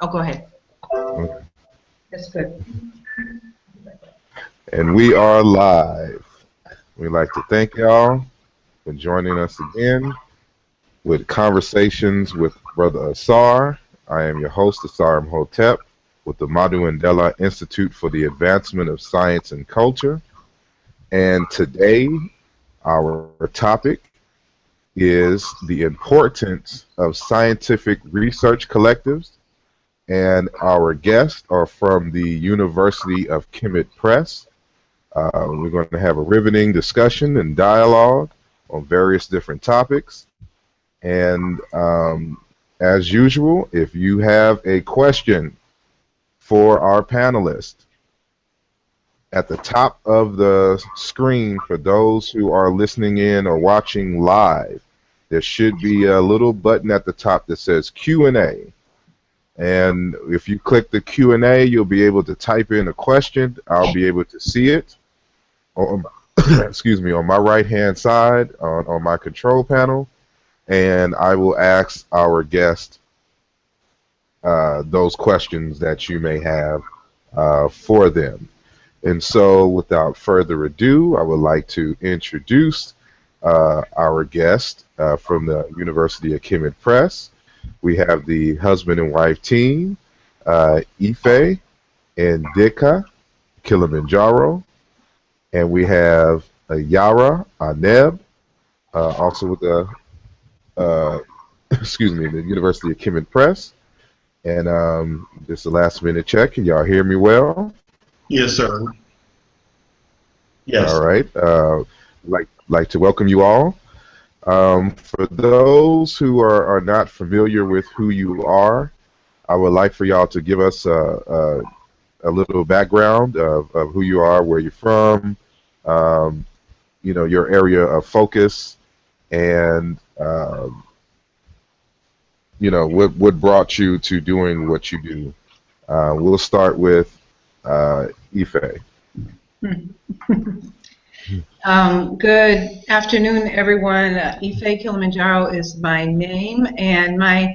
Oh, go ahead. Okay. That's good. And we are live. We'd like to thank y'all for joining us again with Conversations with Brother Asar. I am your host, Asar Imhotep, with the Madhu Mandela Institute for the Advancement of Science and Culture. And today, our topic is the importance of scientific research collectives. And our guests are from the University of KMT Press. We're going to have a riveting discussion and dialogue on various different topics. And as usual, if you have a question for our panelists, at the top of the screen for those who are listening in or watching live, there should be a little button at the top that says Q&A. And if you click the Q&A, you'll be able to type in a question. I'll be able to see it. Excuse me, on my right-hand side on my control panel, and I will ask our guest those questions that you may have for them. And so, without further ado, I would like to introduce our guest from the University of KMT Press. We have the husband and wife team, Ife and Dika Kilimanjaro. And we have Yara Aneb, also with the, excuse me, the University of KMT Press. And just a last minute check. Can y'all hear me well? Yes, sir. Yes. All right. Like to welcome you all. For those who are not familiar with who you are, I would like for y'all to give us a little background of who you are, where you're from, you know, your area of focus, and you know, what brought you to doing what you do. We'll start with Ife. Good afternoon, everyone. Ife Kilimanjaro is my name, and my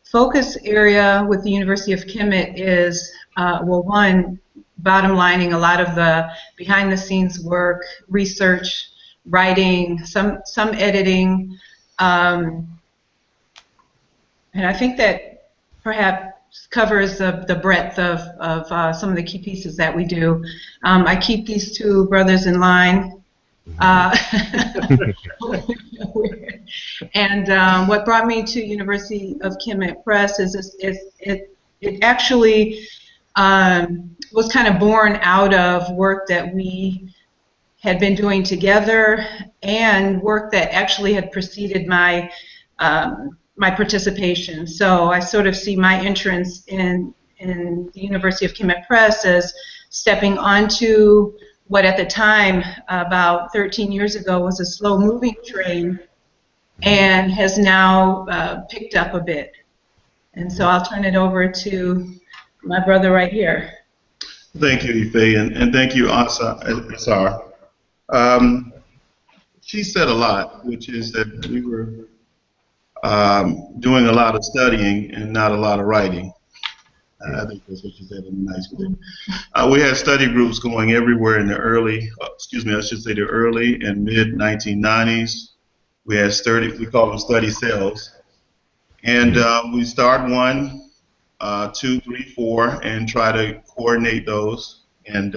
focus area with the University of KMT is, well, one, bottom lining a lot of the behind-the-scenes work, research, writing, some editing, and I think that perhaps covers the breadth of some of the key pieces that we do. I keep these two brothers in line. And what brought me to University of KMT Press is it actually was kind of born out of work that we had been doing together and work that actually had preceded my my participation. So I sort of see my entrance in the University of KMT Press as stepping onto what at the time, about 13 years ago, was a slow-moving train and has now picked up a bit. And so I'll turn it over to my brother right here. Thank you, Ife, and thank you, Asar. She said a lot, which is that we were doing a lot of studying and not a lot of writing. I think that's what she said in a nice way. We had study groups going everywhere in the early, the early and mid 1990s. We had we call them study cells. And we start 1, 2, 3, 4, and try to coordinate those and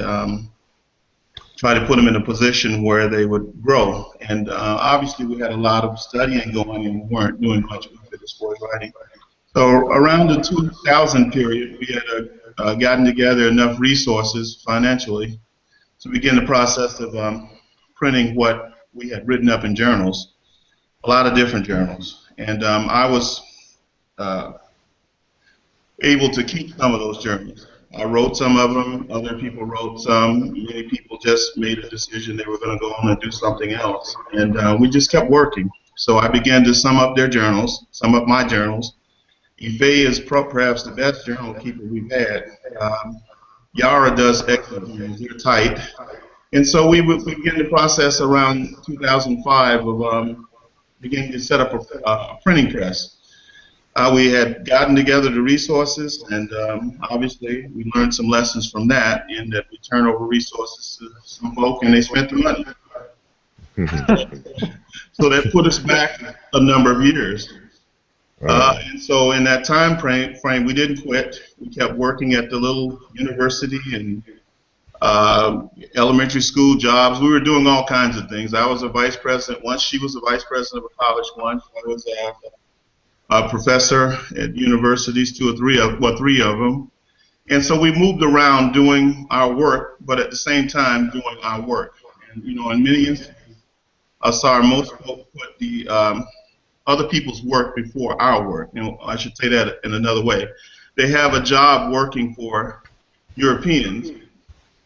try to put them in a position where they would grow. And obviously we had a lot of studying going and we weren't doing much with it as far as writing. So around the 2000 period, we had gotten together enough resources financially to begin the process of printing what we had written up in journals, a lot of different journals. And I was able to keep some of those journals. I wrote some of them, other people wrote some, many people just made a decision they were going to go on and do something else. And we just kept working. So I began to sum up their journals, sum up my journals. Ife is perhaps the best journal keeper we've had. Yara does excellent journals, they're tight. And so we began the process around 2005 of beginning to set up a printing press. We had gotten together the resources, and obviously we learned some lessons from that, in that we turn over resources to some folk and they spent the money. So that put us back a number of years. And so in that time frame, we didn't quit. We kept working at the little university and elementary school jobs. We were doing all kinds of things. I was a vice president once. She was a vice president of a college once. I was a professor at universities, three of them. And so we moved around doing our work, but at the same time doing our work. And, you know, in many instances, most people put the other people's work before our work. You know, I should say that in another way. They have a job working for Europeans,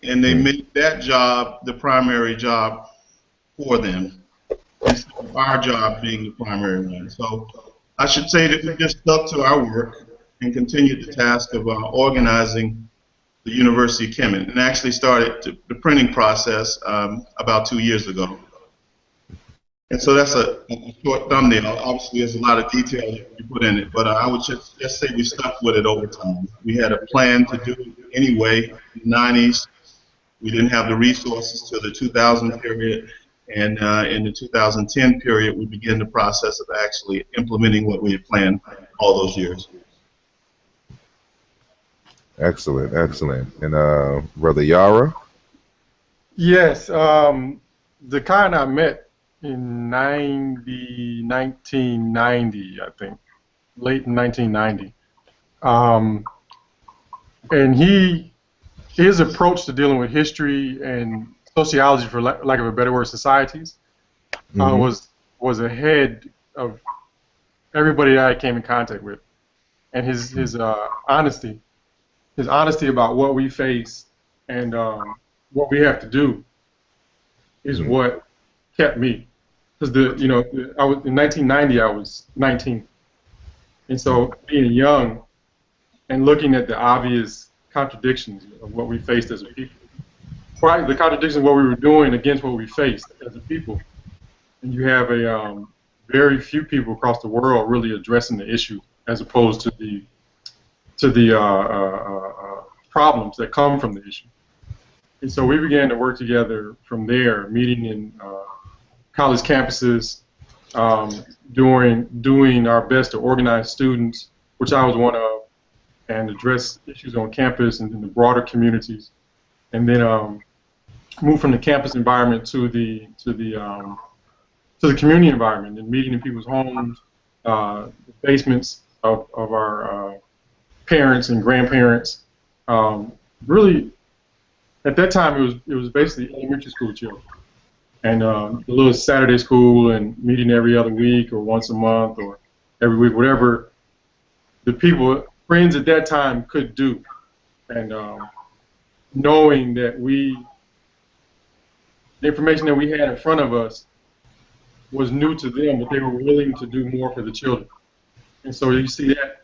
and they make that job the primary job for them, instead of our job being the primary one. So I should say that we just stuck to our work and continued the task of organizing the University of Kemet, and actually started the printing process about 2 years ago. And so that's a short thumbnail. Obviously, there's a lot of detail that we put in it, but I would just say we stuck with it over time. We had a plan to do it anyway in the 90s. We didn't have the resources to the 2000 period, and in the 2010 period, we began the process of actually implementing what we had planned all those years. Excellent, excellent. And Brother Yara? Yes, the kind I met in 1990, I think, late 1990. And his approach to dealing with history and sociology, for lack of a better word, societies, was ahead of everybody that I came in contact with. And his honesty about what we face and what we have to do is what kept me. Because in 1990 I was 19, and so being young and looking at the obvious contradictions of what we faced as a people, the contradictions of what we were doing against what we faced as a people, and you have a very few people across the world really addressing the issue as opposed to the problems that come from the issue. And so we began to work together from there, meeting in college campuses, doing our best to organize students, which I was one of, and address issues on campus and in the broader communities, and then move from the campus environment to the community environment and meeting in people's homes, the basements of our parents and grandparents. Really, at that time, it was basically elementary school children. And a little Saturday school and meeting every other week or once a month or every week, whatever the friends at that time could do. And knowing that the information that we had in front of us was new to them, but they were willing to do more for the children. And so you see that,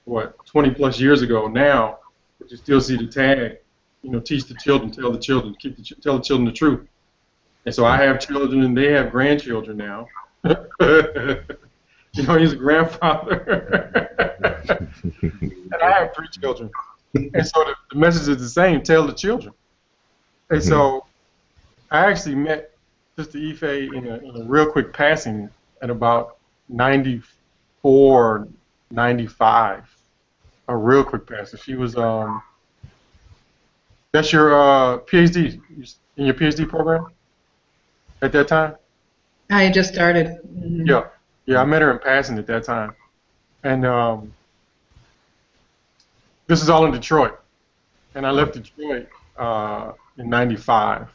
20 plus years ago now, but you still see the tag, teach the children, tell the children, tell the children the truth. And so I have children and they have grandchildren now. He's a grandfather. And I have 3 children. And so the message is the same, tell the children. And so I actually met Sister Ife in a real quick passing at about 94, 95. A real quick passing. She was, that's your PhD, in your PhD program at that time? I just started. Yeah, I met her in passing at that time. And this is all in Detroit. And I left Detroit in 95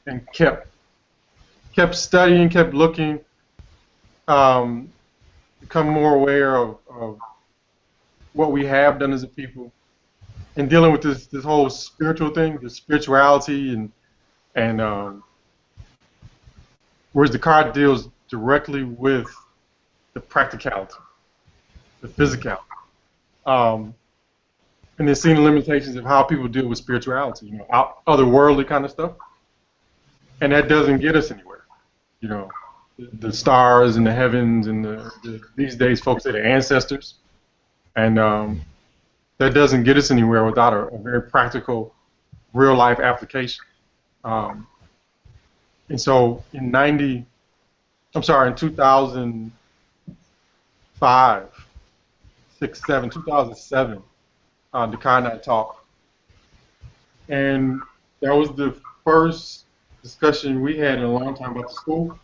and kept studying, kept looking, become more aware of what we have done as a people, and dealing with this whole spiritual thing, the spirituality, and whereas the card deals directly with the practicality, the physicality, and then seeing the limitations of how people deal with spirituality, otherworldly kind of stuff, and that doesn't get us anywhere. the stars and the heavens and these days folks say the ancestors, and that doesn't get us anywhere without a very practical, real life application. And so in 2005, 6, 7, 2007, Dekai and I talked, and that was the first discussion we had in a long time about the school,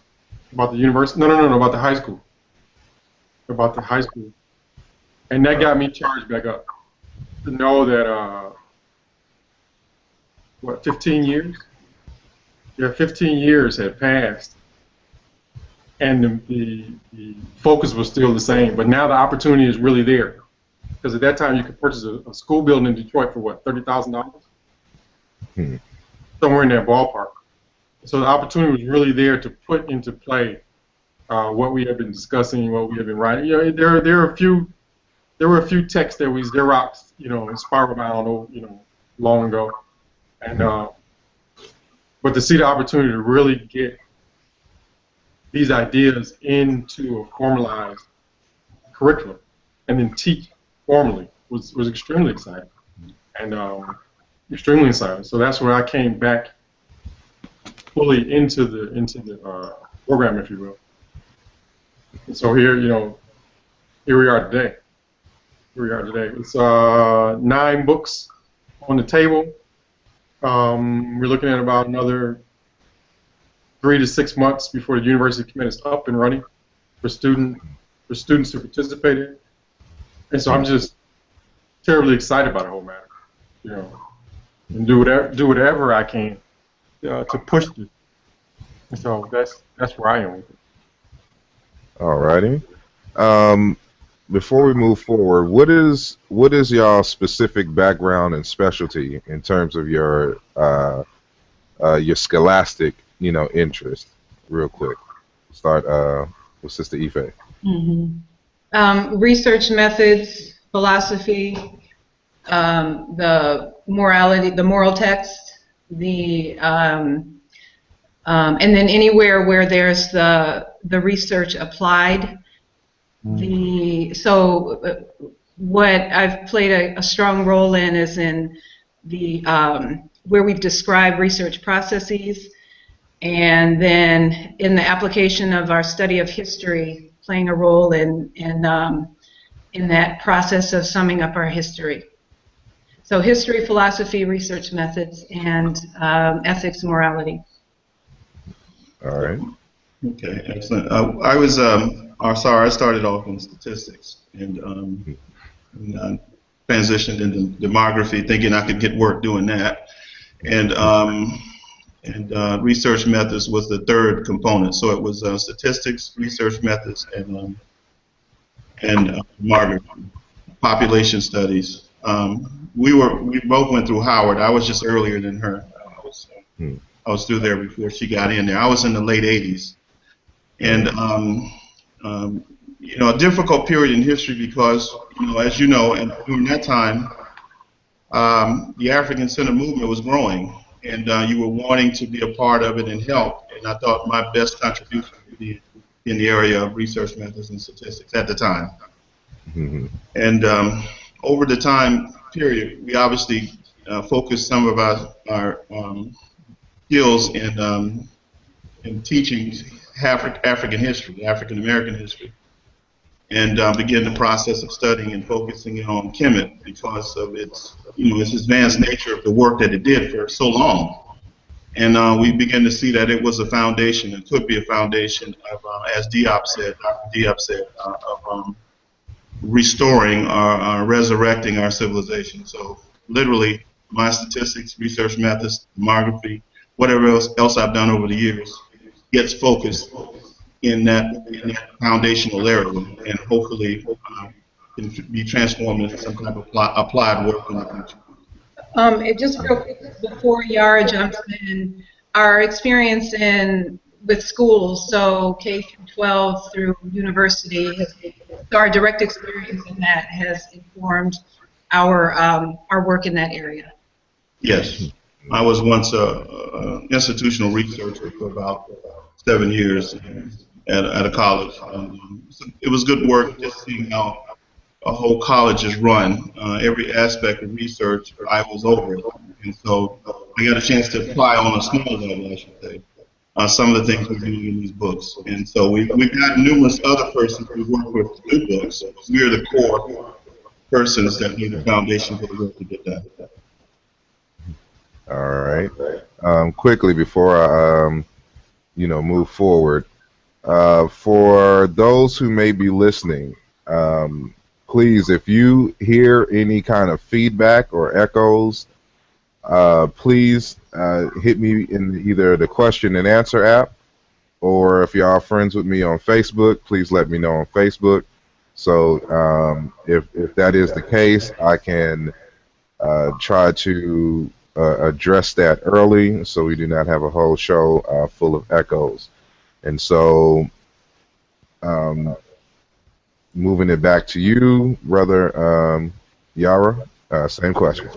about the university. No, about the high school. About the high school. And that got me charged back up to know that, 15 years? Yeah, 15 years had passed, and the focus was still the same. But now the opportunity is really there. Because at that time you could purchase a school building in Detroit for what, $30,000? Somewhere in that ballpark. So the opportunity was really there to put into play what we have been discussing, what we have been writing. You know, there were a few texts that we Xeroxed, in spiral bound, long ago, and but to see the opportunity to really get these ideas into a formalized curriculum and then teach formally was extremely exciting, and extremely exciting. So that's where I came back fully into the program, if you will. And so here we are today. It's 9 books on the table. We're looking at about another 3 to 6 months before the university commitment is up and running for students to participate in. And so I'm just terribly excited about the whole matter, and do whatever I can to push this. And so that's where I am with it. All righty. Before we move forward, what is y'all's specific background and specialty in terms of your scholastic, interest? Real quick, start with Sister Ife. Research methods, philosophy, the morality, the moral text, and then anywhere where there's the research applied. What I've played a strong role in is in the where we've described research processes, and then in the application of our study of history, playing a role in that process of summing up our history. So history, philosophy, research methods, and ethics, morality. All right. Okay, excellent. I started off in statistics and transitioned into demography, thinking I could get work doing that. And research methods was the third component. So it was statistics, research methods, and demography, population studies. We both went through Howard. I was just earlier than her. I was through there before she got in there. I was in the late '80s, and a difficult period in history because, as you know, and during that time, the African Center movement was growing, and you were wanting to be a part of it and help. And I thought my best contribution would be in the area of research methods and statistics at the time. And over the time period, we obviously focused some of our skills in teaching African history, African American history, and began the process of studying and focusing on Kemet because of its advanced nature of the work that it did for so long. And we began to see that it was a foundation, it could be a foundation of, as Dr. Diop said, of restoring or resurrecting our civilization. So literally, my statistics, research methods, demography, whatever else I've done over the years gets focused in that foundational area, and hopefully can be transformed into some kind of applied work in the future. Just real quick before Yara jumps in, our experience with schools, so K through 12 through university, our direct experience in that has informed our work in that area. Yes, I was once an institutional researcher for about 7 years, at a college. So it was good work just seeing how a whole college is run. Every aspect of research, I was over it. And so I got a chance to apply on a small level, I should say, some of the things we're doing in these books. And so we've got numerous other persons we work with to do books. We are the core persons that need the foundation for the work to get done. All right. Quickly before I, move forward, for those who may be listening, please, if you hear any kind of feedback or echoes, please hit me in either the question and answer app, or if y'all are friends with me on Facebook, please let me know on Facebook. So if that is the case, I can try to address that early so we do not have a whole show full of echoes. And so moving it back to you, Brother Yara, same question.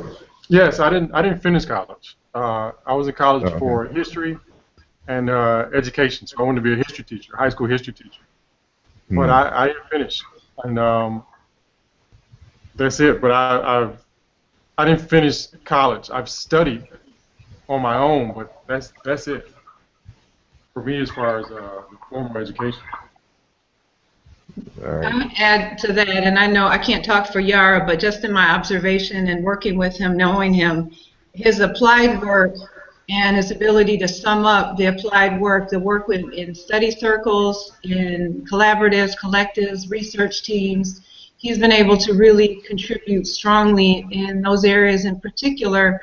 Yes, I didn't finish college. I was in college for history and education, so I wanted to be a history teacher, high school history teacher. But I didn't finish, and that's it. But I didn't finish college. I've studied on my own, but that's it for me as far as formal education. All right. I'm going to add to that, and I know I can't talk for Yara, but just in my observation and working with him, knowing him, his applied work and his ability to sum up the applied work, the work in study circles, in collaboratives, collectives, research teams, he's been able to really contribute strongly in those areas in particular.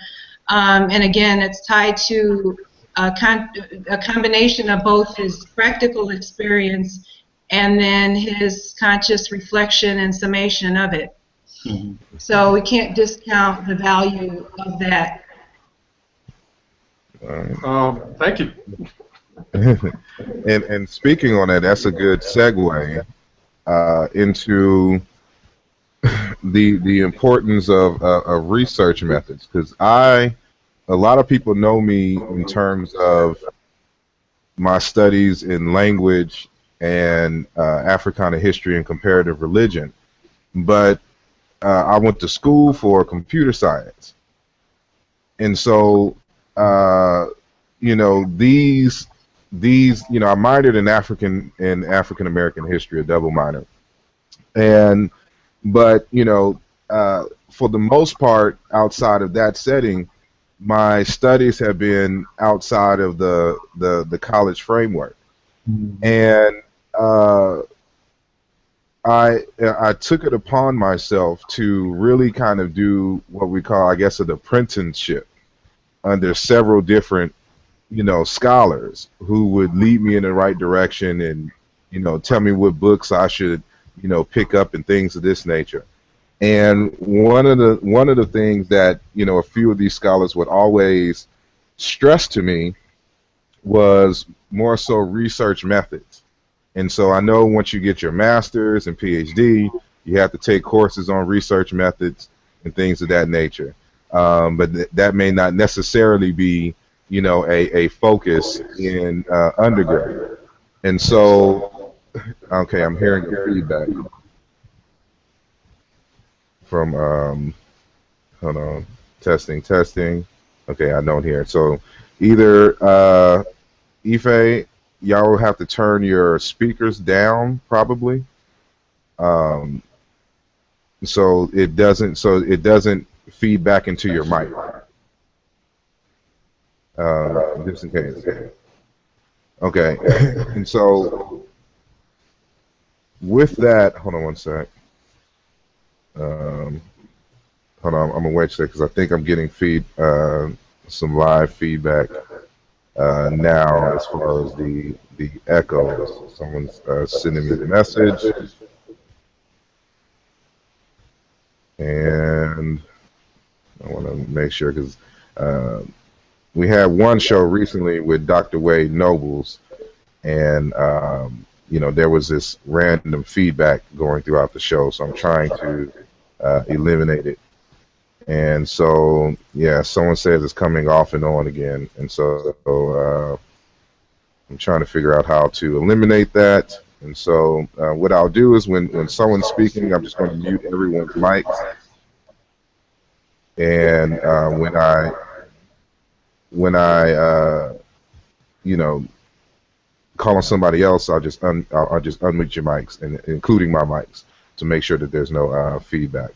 And again, it's tied to a combination of both his practical experience and then his conscious reflection and summation of it. Mm-hmm. So we can't discount the value of that. Thank you. And speaking on that, that's a good segue into the importance of research methods, because a lot of people know me in terms of my studies in language and Africana history and comparative religion, but I went to school for computer science, and so these I minored in African American history, a double minor, but for the most part, outside of that setting, my studies have been outside of the college framework. And I took it upon myself to really kind of do what we call, I guess, an apprenticeship under several different, scholars who would lead me in the right direction and, tell me what books I should, pick up and things of this nature. And one of the things that, a few of these scholars would always stress to me was more so research methods. And so I know once you get your master's and PhD, you have to take courses on research methods and things of that nature. But that may not necessarily be, a focus in undergrad. And so, okay, I'm hearing the feedback from, hold on, testing. Okay, I don't hear it. So either Ife, y'all will have to turn your speakers down probably, so it doesn't feed back into your mic. Just in case. Okay, and so with that, hold on one sec. Hold on, I'm gonna wait a second because I think I'm getting some live feedback now as far as the echoes. Someone's sending me the message, and I want to make sure because we had one show recently with Dr. Wade Nobles, and there was this random feedback going throughout the show, so I'm trying to eliminate it. And so, yeah, someone says it's coming off and on again. And so I'm trying to figure out how to eliminate that. And so what I'll do is when someone's speaking, I'm just going to mute everyone's mics. And when I you know, call on somebody else, I'll just unmute your mics, and including my mics, to make sure that there's no feedback.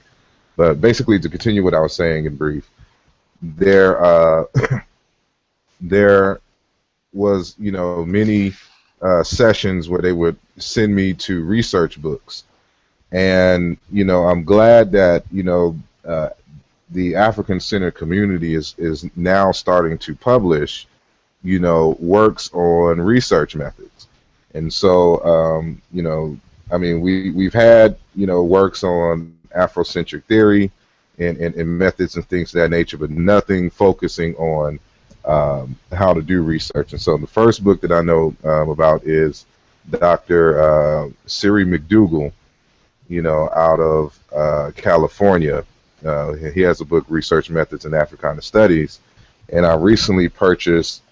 But basically, to continue what I was saying in brief, there there was, you know, many sessions where they would send me to research books, and you know, I'm glad that, you know, the African-centered community is now starting to publish, you know, works on research methods. And so, you know, I mean, we've had, you know, works on Afrocentric theory and methods and things of that nature, but nothing focusing on how to do research. And so the first book that I know about is Dr. Siri McDougall, you know, out of California. He has a book, Research Methods in Africana Studies, and I recently purchased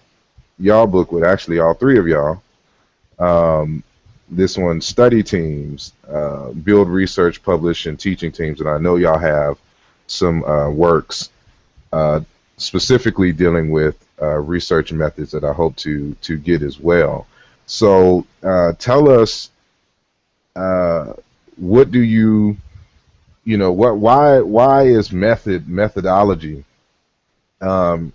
y'all book with actually all three of y'all. This one, Study Teams, Build Research, Publish, and Teaching Teams, and I know y'all have some works specifically dealing with research methods that I hope to get as well. So tell us, what do you know, why is methodology,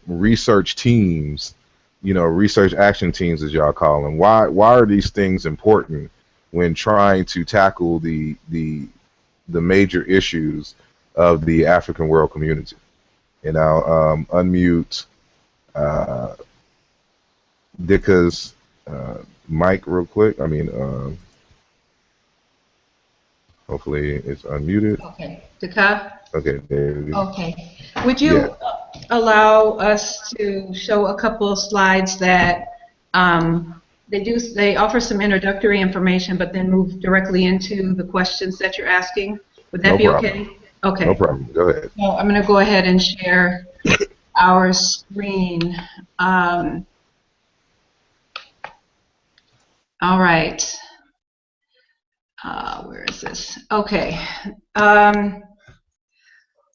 research teams, you know, research action teams, as y'all call them, why are these things important when trying to tackle the major issues of the African world community? And I'll unmute Dika's mic real quick. I mean, hopefully it's unmuted. Okay, Dika? Okay, there we go. Okay. Would you allow us to show a couple of slides that they offer some introductory information, but then move directly into the questions that you're asking? Would that be okay? Okay. No problem. Go ahead. So I'm going to go ahead and share our screen. All right. Where is this? Okay.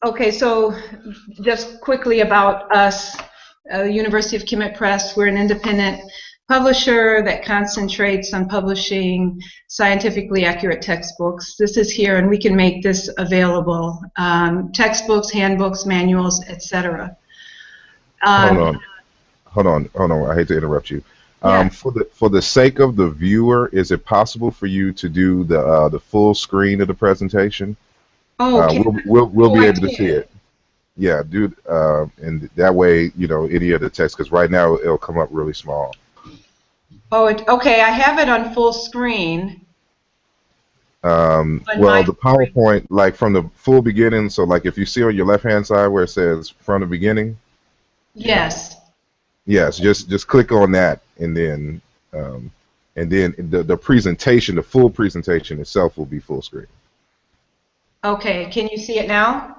Okay, so just quickly about us, University of KMT Press. We're an independent publisher that concentrates on publishing scientifically accurate textbooks. This is here, and we can make this available. Textbooks, handbooks, manuals, etc. Hold on. I hate to interrupt you. Yeah. For the sake of the viewer, is it possible for you to do the full screen of the presentation? Oh, okay. We'll be able to see it. Yeah, dude, and that way, you know, any of the text, because right now it'll come up really small. Oh, okay. I have it on full screen. Well, the PowerPoint, like from the full beginning, so like if you see on your left-hand side where it says from the beginning. Yes. Yes, just click on that, and then the presentation, the full presentation itself, will be full screen. Okay. Can you see it now?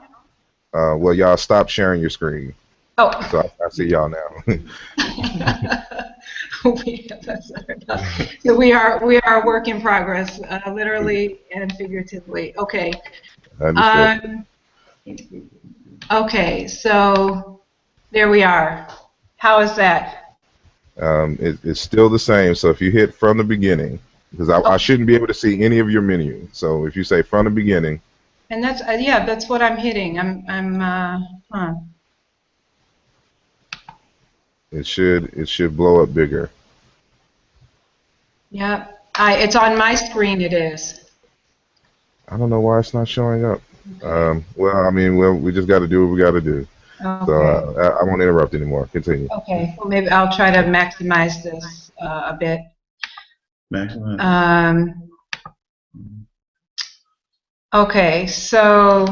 Well, y'all stop sharing your screen. Oh. So I see y'all now. So we are a work in progress, literally and figuratively. Okay. Okay. So there we are. How is that? It's still the same. So if you hit from the beginning, because I shouldn't be able to see any of your menu. So if you say from the beginning. And that's yeah, that's what I'm hitting. It should blow up bigger. Yeah, it's on my screen. It is. I don't know why it's not showing up. Well, I mean, we just got to do what we got to do. Okay. So I won't interrupt anymore. Continue. Okay. Well, maybe I'll try to maximize this a bit. Maximize. Okay. So,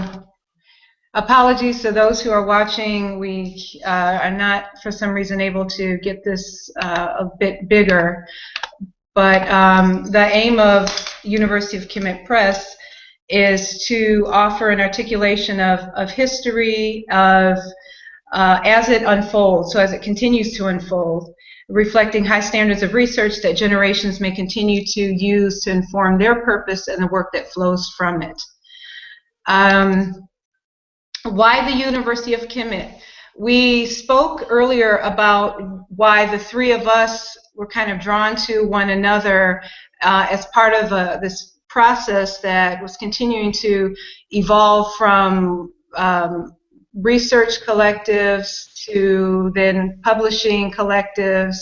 apologies to those who are watching. We are not, for some reason, able to get this a bit bigger. But the aim of University of KMT Press is to offer an articulation of history, of as it unfolds, so as it continues to unfold, reflecting high standards of research that generations may continue to use to inform their purpose and the work that flows from it. Why the University of KMT? We spoke earlier about why the three of us were kind of drawn to one another as part of this process that was continuing to evolve from research collectives to then publishing collectives.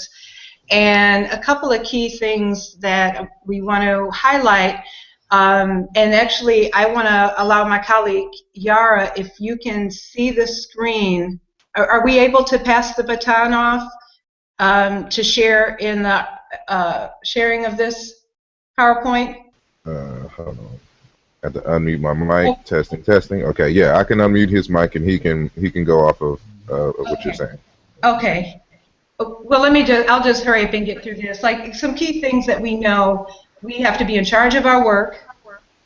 And a couple of key things that we want to highlight. And actually, I want to allow my colleague, Yara, if you can see the screen. Are we able to pass the baton off to share in the sharing of this PowerPoint? Hold on. I have to unmute my mic. Oh. Testing. Okay, yeah, I can unmute his mic and he can go off of what you're saying. Okay. Well, I'll just hurry up and get through this. Like some key things that we know, we have to be in charge of our work.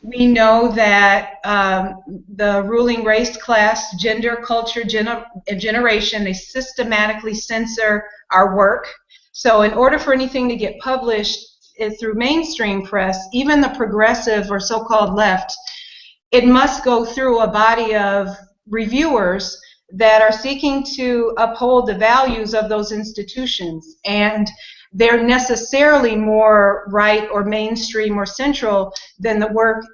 We know that the ruling race, class, gender, culture, and generation, they systematically censor our work. So in order for anything to get published through mainstream press, even the progressive or so-called left, it must go through a body of reviewers that are seeking to uphold the values of those institutions. And they're necessarily more right or mainstream or central than the work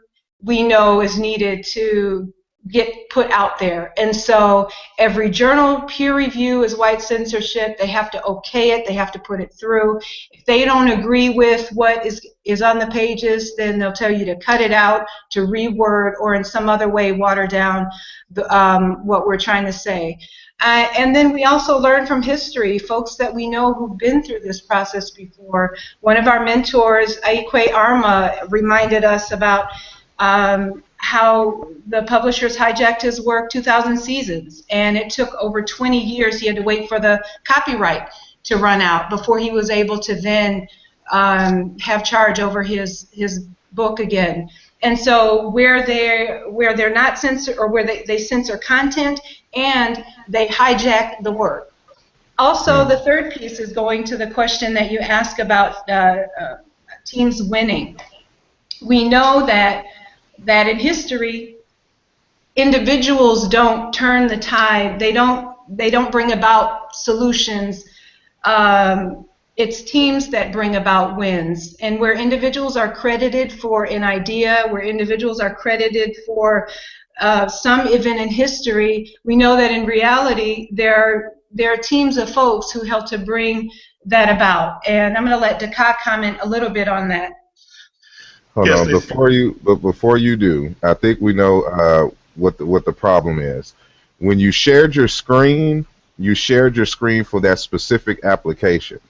we know is needed to get put out there. And so every journal peer review is white censorship. They have to okay it. They have to put it through. If they don't agree with what is on the pages, then they'll tell you to cut it out, to reword, or in some other way water down what we're trying to say. And then we also learn from history, folks that we know who've been through this process before. One of our mentors, Aikwe Arma, reminded us about how the publishers hijacked his work 2,000 seasons, and it took over 20 years. He had to wait for the copyright to run out before he was able to then have charge over his book again. And so where they're not censored, or where they censor content and they hijack the work. Also, the third piece is going to the question that you asked about teams winning. We know that in history, individuals don't turn the tide. They don't bring about solutions. It's teams that bring about wins. And where individuals are credited for an idea, where individuals are credited for some event in history, we know that in reality there are teams of folks who help to bring that about. And I'm going to let Daka comment a little bit on that. Hold on, before you do, I think we know what the problem is. When you shared your screen for that specific application.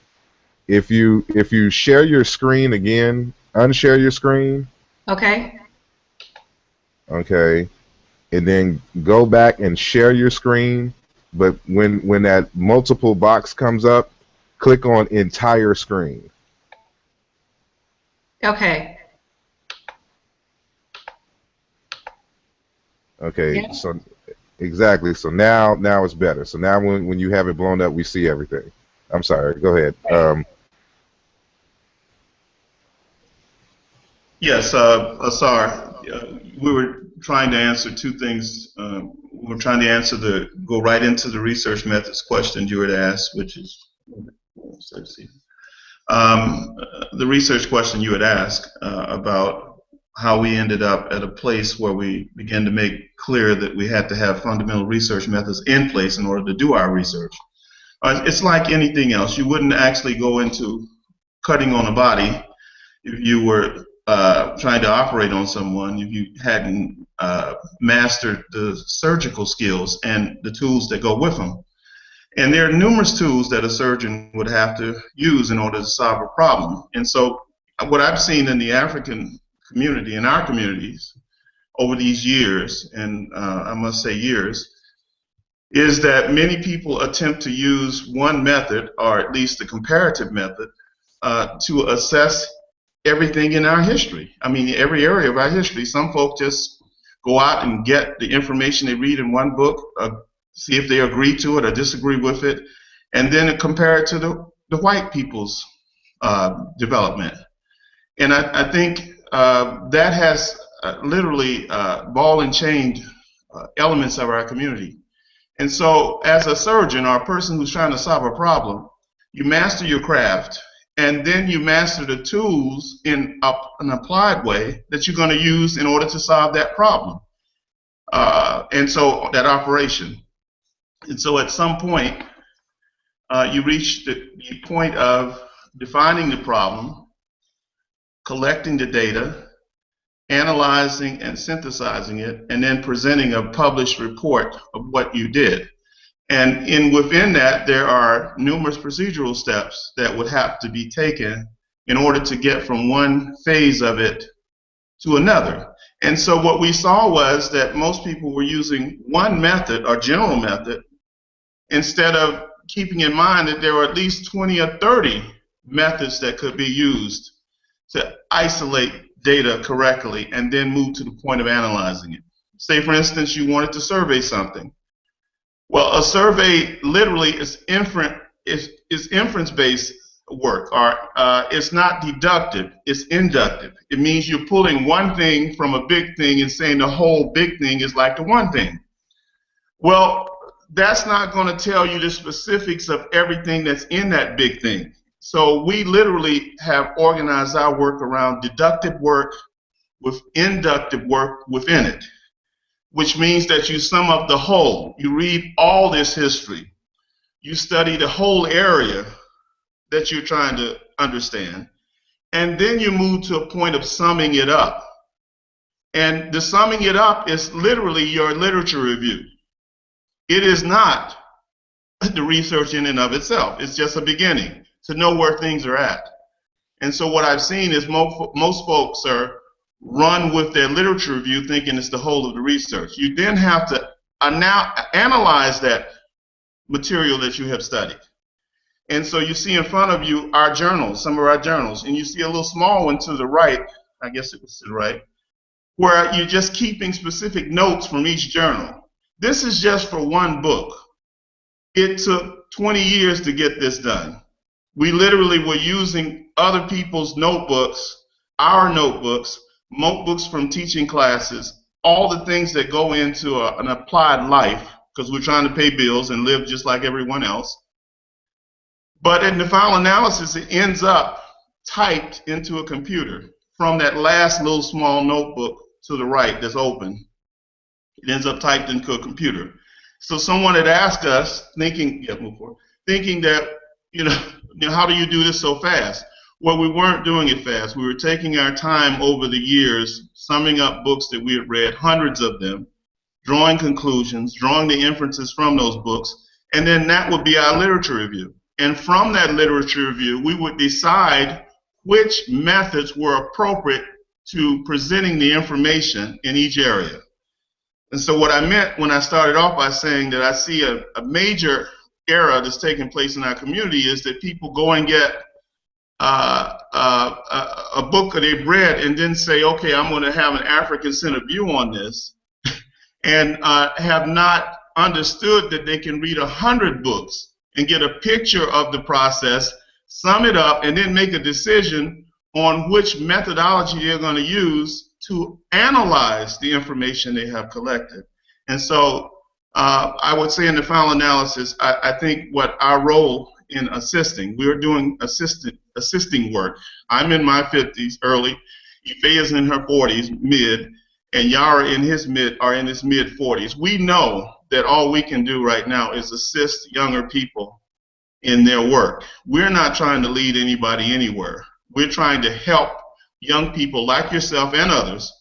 If you share your screen again, unshare your screen. Okay. Okay. And then go back and share your screen, but when that multiple box comes up, click on entire screen. Okay. Okay, yeah. So exactly. So now it's better. So now when you have it blown up, we see everything. I'm sorry. Go ahead. Yes, Asar, we were trying to answer two things. We were trying to go right into the research methods question you had asked, which is, let's see, the research question you had asked about how we ended up at a place where we began to make clear that we had to have fundamental research methods in place in order to do our research. It's like anything else. You wouldn't actually go into cutting on a body if you were trying to operate on someone, if you hadn't mastered the surgical skills and the tools that go with them. And there are numerous tools that a surgeon would have to use in order to solve a problem. And so what I've seen in the African community, in our communities, over these years, and I must say years, is that many people attempt to use one method, or at least the comparative method, to assess everything in our history. I mean, every area of our history. Some folk just go out and get the information they read in one book, see if they agree to it or disagree with it, and then compare it to the the white people's development. And I think that has literally ball and chained elements of our community. And so as a surgeon or a person who's trying to solve a problem, you master your craft, and then you master the tools in an applied way that you're going to use in order to solve that problem. And so that operation. And so at some point, you reach the point of defining the problem, collecting the data, analyzing and synthesizing it, and then presenting a published report of what you did. And within that, there are numerous procedural steps that would have to be taken in order to get from one phase of it to another. And so what we saw was that most people were using one method or general method instead of keeping in mind that there were at least 20 or 30 methods that could be used to isolate data correctly and then move to the point of analyzing it. Say, for instance, you wanted to survey something. Well, a survey literally is inference-based work, or it's not deductive, it's inductive. It means you're pulling one thing from a big thing and saying the whole big thing is like the one thing. Well, that's not going to tell you the specifics of everything that's in that big thing. So we literally have organized our work around deductive work with inductive work within it, which means that you sum up the whole. You read all this history. You study the whole area that you're trying to understand, and then you move to a point of summing it up. And the summing it up is literally your literature review. It is not the research in and of itself. It's just a beginning to know where things are at. And so what I've seen is most folks are run with their literature review thinking it's the whole of the research. You then have to now analyze that material that you have studied. And so you see in front of you our journals, some of our journals, and you see a little small one to the right, I guess it was to the right, where you're just keeping specific notes from each journal. This is just for one book. It took 20 years to get this done. We literally were using other people's notebooks, our notebooks from teaching classes, all the things that go into an applied life, because we're trying to pay bills and live just like everyone else. But in the final analysis, it ends up typed into a computer from that last little small notebook to the right that's open. It ends up typed into a computer. So someone had asked us, thinking that, how do you do this so fast? Well, we weren't doing it fast. We were taking our time over the years, summing up books that we had read, hundreds of them, drawing conclusions, drawing the inferences from those books, and then that would be our literature review. And from that literature review, we would decide which methods were appropriate to presenting the information in each area. And so what I meant when I started off by saying that I see a major error that's taking place in our community is that people go and get a book that they've read and then say, okay, I'm going to have an African-centered view on this, and have not understood that they can read 100 books and get a picture of the process, sum it up, and then make a decision on which methodology they're going to use to analyze the information they have collected. And so I would say in the final analysis, I think what our role in assisting, we're doing assisting work. I'm in my 50s, early. Ife is in her 40s, mid, and Yara in his mid 40s. We know that all we can do right now is assist younger people in their work. We're not trying to lead anybody anywhere. We're trying to help young people like yourself and others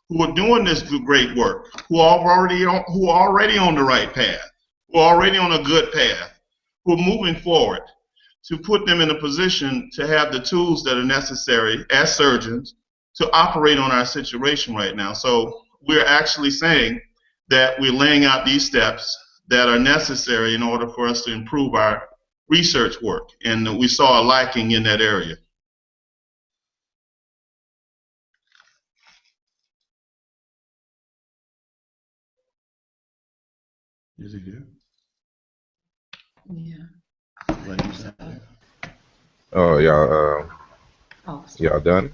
who are doing this great work, who are already on the right path, who are already on a good path, who are moving forward, to put them in a position to have the tools that are necessary as surgeons to operate on our situation right now. So we're actually saying that we're laying out these steps that are necessary in order for us to improve our research work, and we saw a lacking in that area. Is he there? Yeah. Like he's not there. Oh, y'all, Oh, y'all done?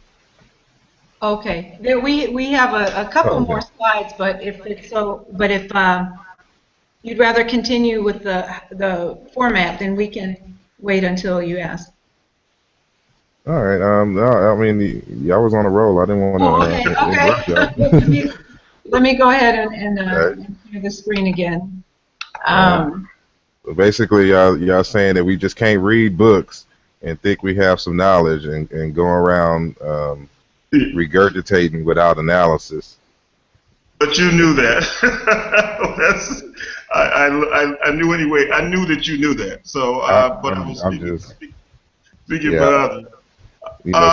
okay. There, we have a couple Oh, more okay. slides, but if it's so, but if you'd rather continue with the format, then we can wait until you ask. All right. No, I mean, y'all was on a roll. I didn't want Oh, to okay, interrupt okay. y'all. Let me go ahead All right. and share the screen again. All right. Um, Basically, y'all saying that we just can't read books and think we have some knowledge and go around regurgitating without analysis. But you knew that. That's, I knew anyway. I knew that you knew that. So, I, but I was I'm just, speaking for yeah. others.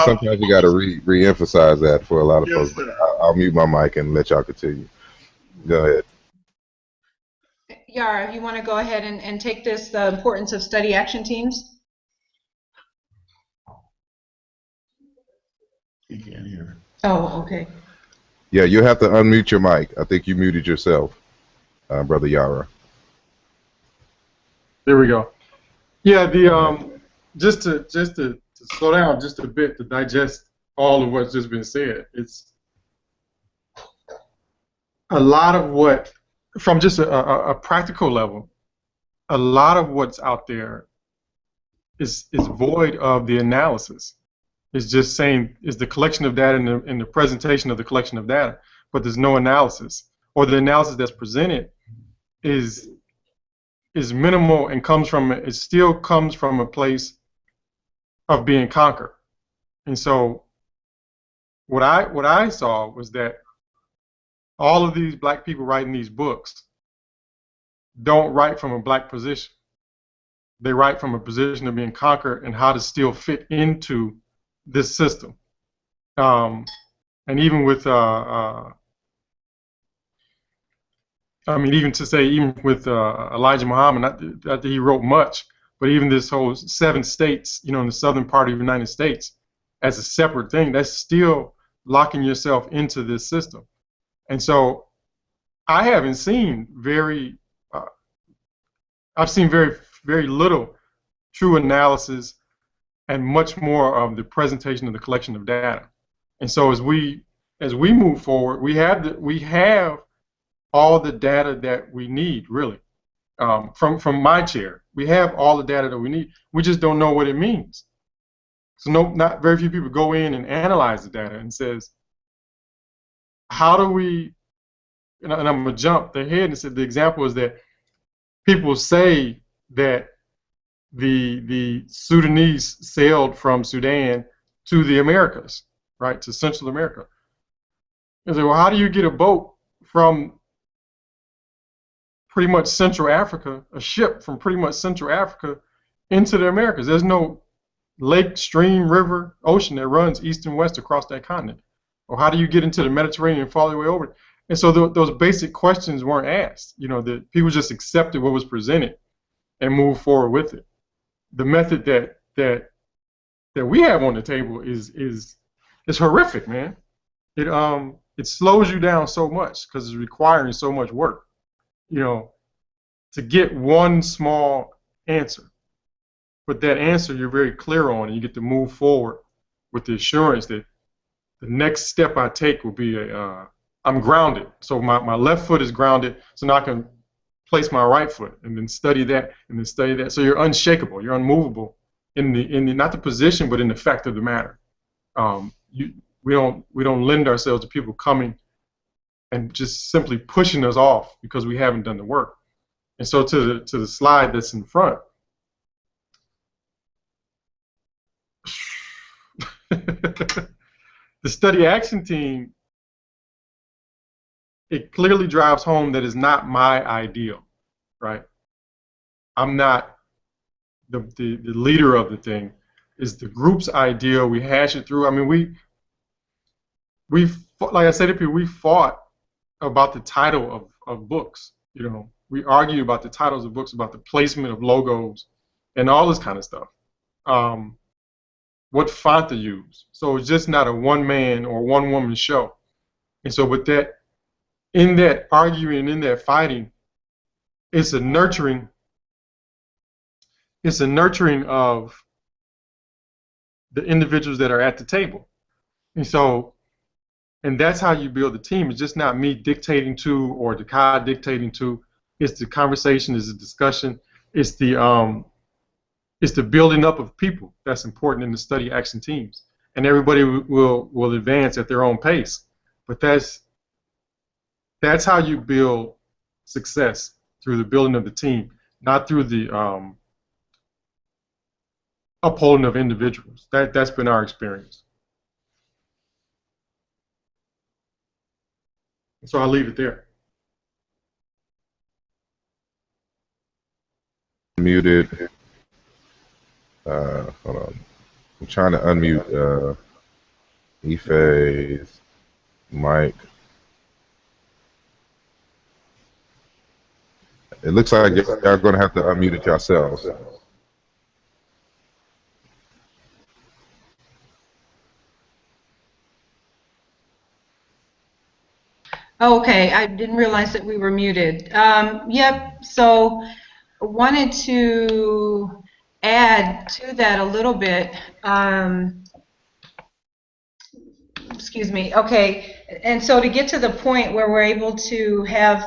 Sometimes you got to re-emphasize that for a lot of Yes, folks. But sir. I'll mute my mic and let y'all continue. Go ahead. Yara, you want to go ahead and take this, the importance of study action teams? He can't hear. Oh, okay. Yeah, you have to unmute your mic. I think you muted yourself, Brother Yara. There we go. Yeah, the All right. just to slow down just a bit to digest all of what's just been said. It's a lot of what, from just a practical level, a lot of what's out there is void of the analysis. It's just saying is the collection of data and the presentation of the collection of data, but there's no analysis, or the analysis that's presented is minimal and it still comes from a place of being conquered. And so what I saw was that all of these black people writing these books don't write from a black position. They write from a position of being conquered and how to still fit into this system. And even with, I mean, even with Elijah Muhammad, not that he wrote much, but even this whole 7 states, in the southern part of the United States, as a separate thing, that's still locking yourself into this system. And so I haven't seen I've seen very little true analysis and much more of the presentation of the collection of data. And so as we move forward, we have all the data that we need, really. From my chair, we have all the data that we need. We just don't know what it means. So not very few people go in and analyze the data and says, how do we? And I'm gonna jump ahead and say the example is that people say that the Sudanese sailed from Sudan to the Americas, right, to Central America. And say, well, how do you get a boat from pretty much Central Africa, a ship from pretty much Central Africa into the Americas? There's no lake, stream, river, ocean that runs east and west across that continent. Or how do you get into the Mediterranean and follow your way over? And so those basic questions weren't asked. The people just accepted what was presented and moved forward with it. The method that we have on the table is horrific, man. It slows you down so much because it's requiring so much work, to get one small answer. But that answer you're very clear on, and you get to move forward with the assurance that the next step I take will be I'm grounded. So my left foot is grounded, so now I can place my right foot and then study that and then study that. So you're unshakable, you're unmovable in the not the position, but in the fact of the matter. We don't lend ourselves to people coming and just simply pushing us off because we haven't done the work. And so to the slide that's in front, the study action team, it clearly drives home that is not my ideal, right? I'm not the leader of the thing. Is the group's ideal. We hash it through. I mean, we like I said to people, we fought about the title of books. We argued about the titles of books, about the placement of logos, and all this kind of stuff. What font to use. So it's just not a one-man or one-woman show. And so with that, in that arguing, in that fighting, it's a nurturing of the individuals that are at the table. And that's how you build a team. It's just not me dictating to or the Kai dictating to. It's the conversation, it's the discussion, it's the building up of people that's important in the study action teams. And everybody will advance at their own pace. But that's how you build success, through the building of the team, not through the upholding of individuals. That's been our experience. So I'll leave it there. Muted. Hold on. I'm trying to unmute Ife's mic. It looks like y'all are going to have to unmute it yourselves. Okay, I didn't realize that we were muted. Yep, so I wanted to add to that a little bit. Excuse me. Okay, and so to get to the point where we're able to have,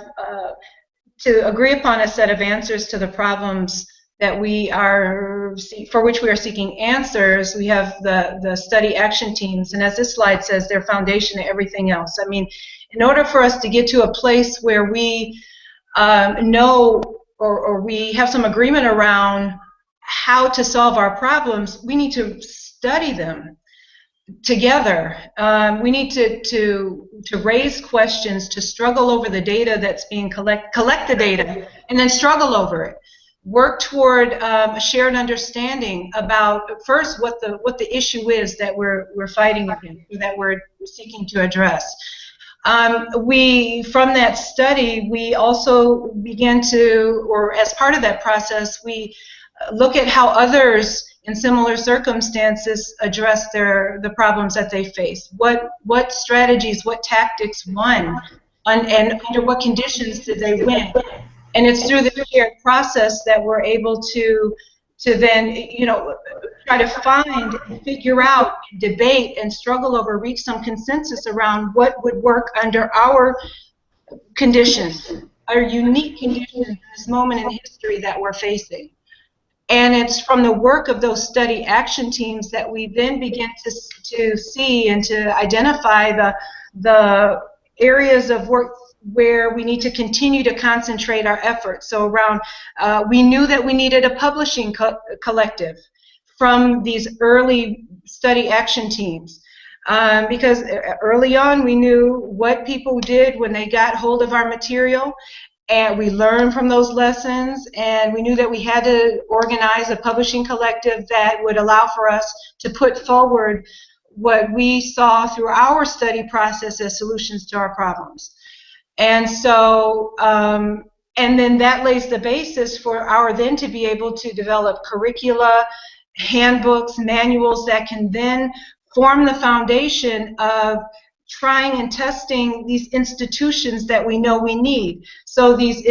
to agree upon a set of answers to the problems that for which we are seeking answers, we have the study action teams, and as this slide says, they're foundation to everything else. I mean, in order for us to get to a place where we know or we have some agreement around how to solve our problems, we need to study them together. We need to raise questions, to struggle over the data that's being collect the data, and then struggle over it. Work toward a shared understanding about first what the issue is that we're fighting against, or that we're seeking to address. From that study, we also began to, or as part of that process, we look at how others in similar circumstances address the problems that they face. What strategies, what tactics won, and under what conditions did they win? And it's through the shared process that we're able to then, try to find and figure out, debate, and struggle over, reach some consensus around what would work under our conditions, our unique conditions in this moment in history that we're facing. And it's from the work of those study action teams that we then begin to see and to identify the areas of work where we need to continue to concentrate our efforts. So around, we knew that we needed a publishing collective from these early study action teams. Because early on we knew what people did when they got hold of our material, and we learned from those lessons, and we knew that we had to organize a publishing collective that would allow for us to put forward what we saw through our study process as solutions to our problems. And so, and then that lays the basis for our then to be able to develop curricula, handbooks, manuals that can then form the foundation of trying and testing these institutions that we know we need. So these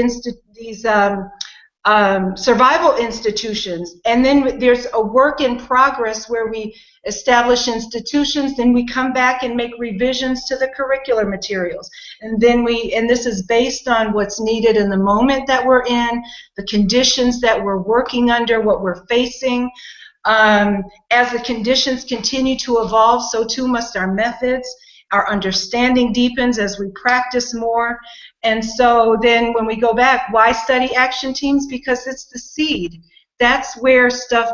survival institutions, and then there's a work in progress where we establish institutions, then we come back and make revisions to the curricular materials, and then this is based on what's needed in the moment that we're in, the conditions that we're working under, what we're facing. As the conditions continue to evolve, so too must our methods. Our understanding deepens as we practice more. And so then when we go back, why study action teams? Because it's the seed. That's where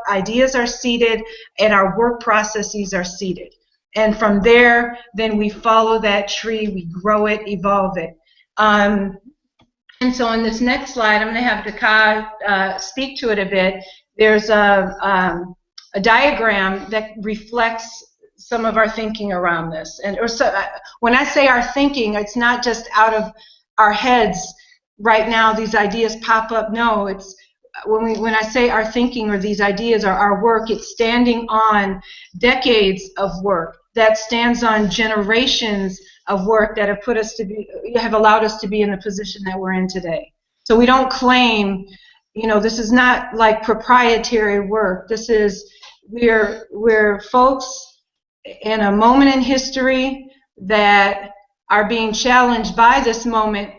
ideas are seeded, and our work processes are seeded. And from there, then we follow that tree, we grow it, evolve it. And so on this next slide, I'm going to have Dekai speak to it a bit. There's a diagram that reflects some of our thinking around this. When I say our thinking, it's not just out of our heads right now, these ideas pop up. No, it's when I say our thinking or these ideas are our work, it's standing on decades of work that stands on generations of work that have allowed us to be in the position that we're in today. So we don't claim, this is not like proprietary work. This is we're folks in a moment in history that are being challenged by this moment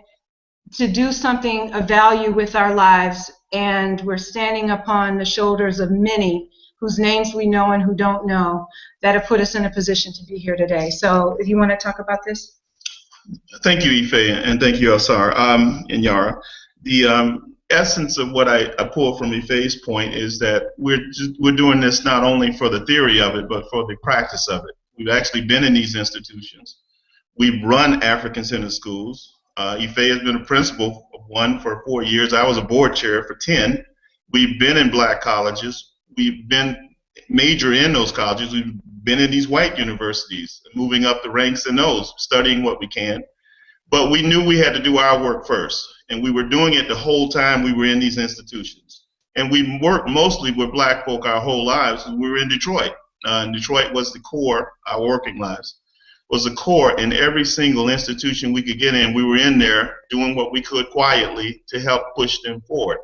to do something of value with our lives, and we're standing upon the shoulders of many whose names we know and who don't know that have put us in a position to be here today. So if you want to talk about this. Thank you, Ife, and thank you, Asar and Yara. The essence of what I pull from Ife's point is that we're doing this not only for the theory of it, but for the practice of it. We've actually been in these institutions. We've run African-centered schools. Ife has been a principal of one for 4 years. I was a board chair for 10. We've been in black colleges. We've been major in those colleges. We've been in these white universities, moving up the ranks in those, studying what we can. But we knew we had to do our work first, and we were doing it the whole time we were in these institutions. And we worked mostly with black folk our whole lives. We were in Detroit. And Detroit was the core, our working lives, was the core in every single institution we could get in. We were in there doing what we could quietly to help push them forward.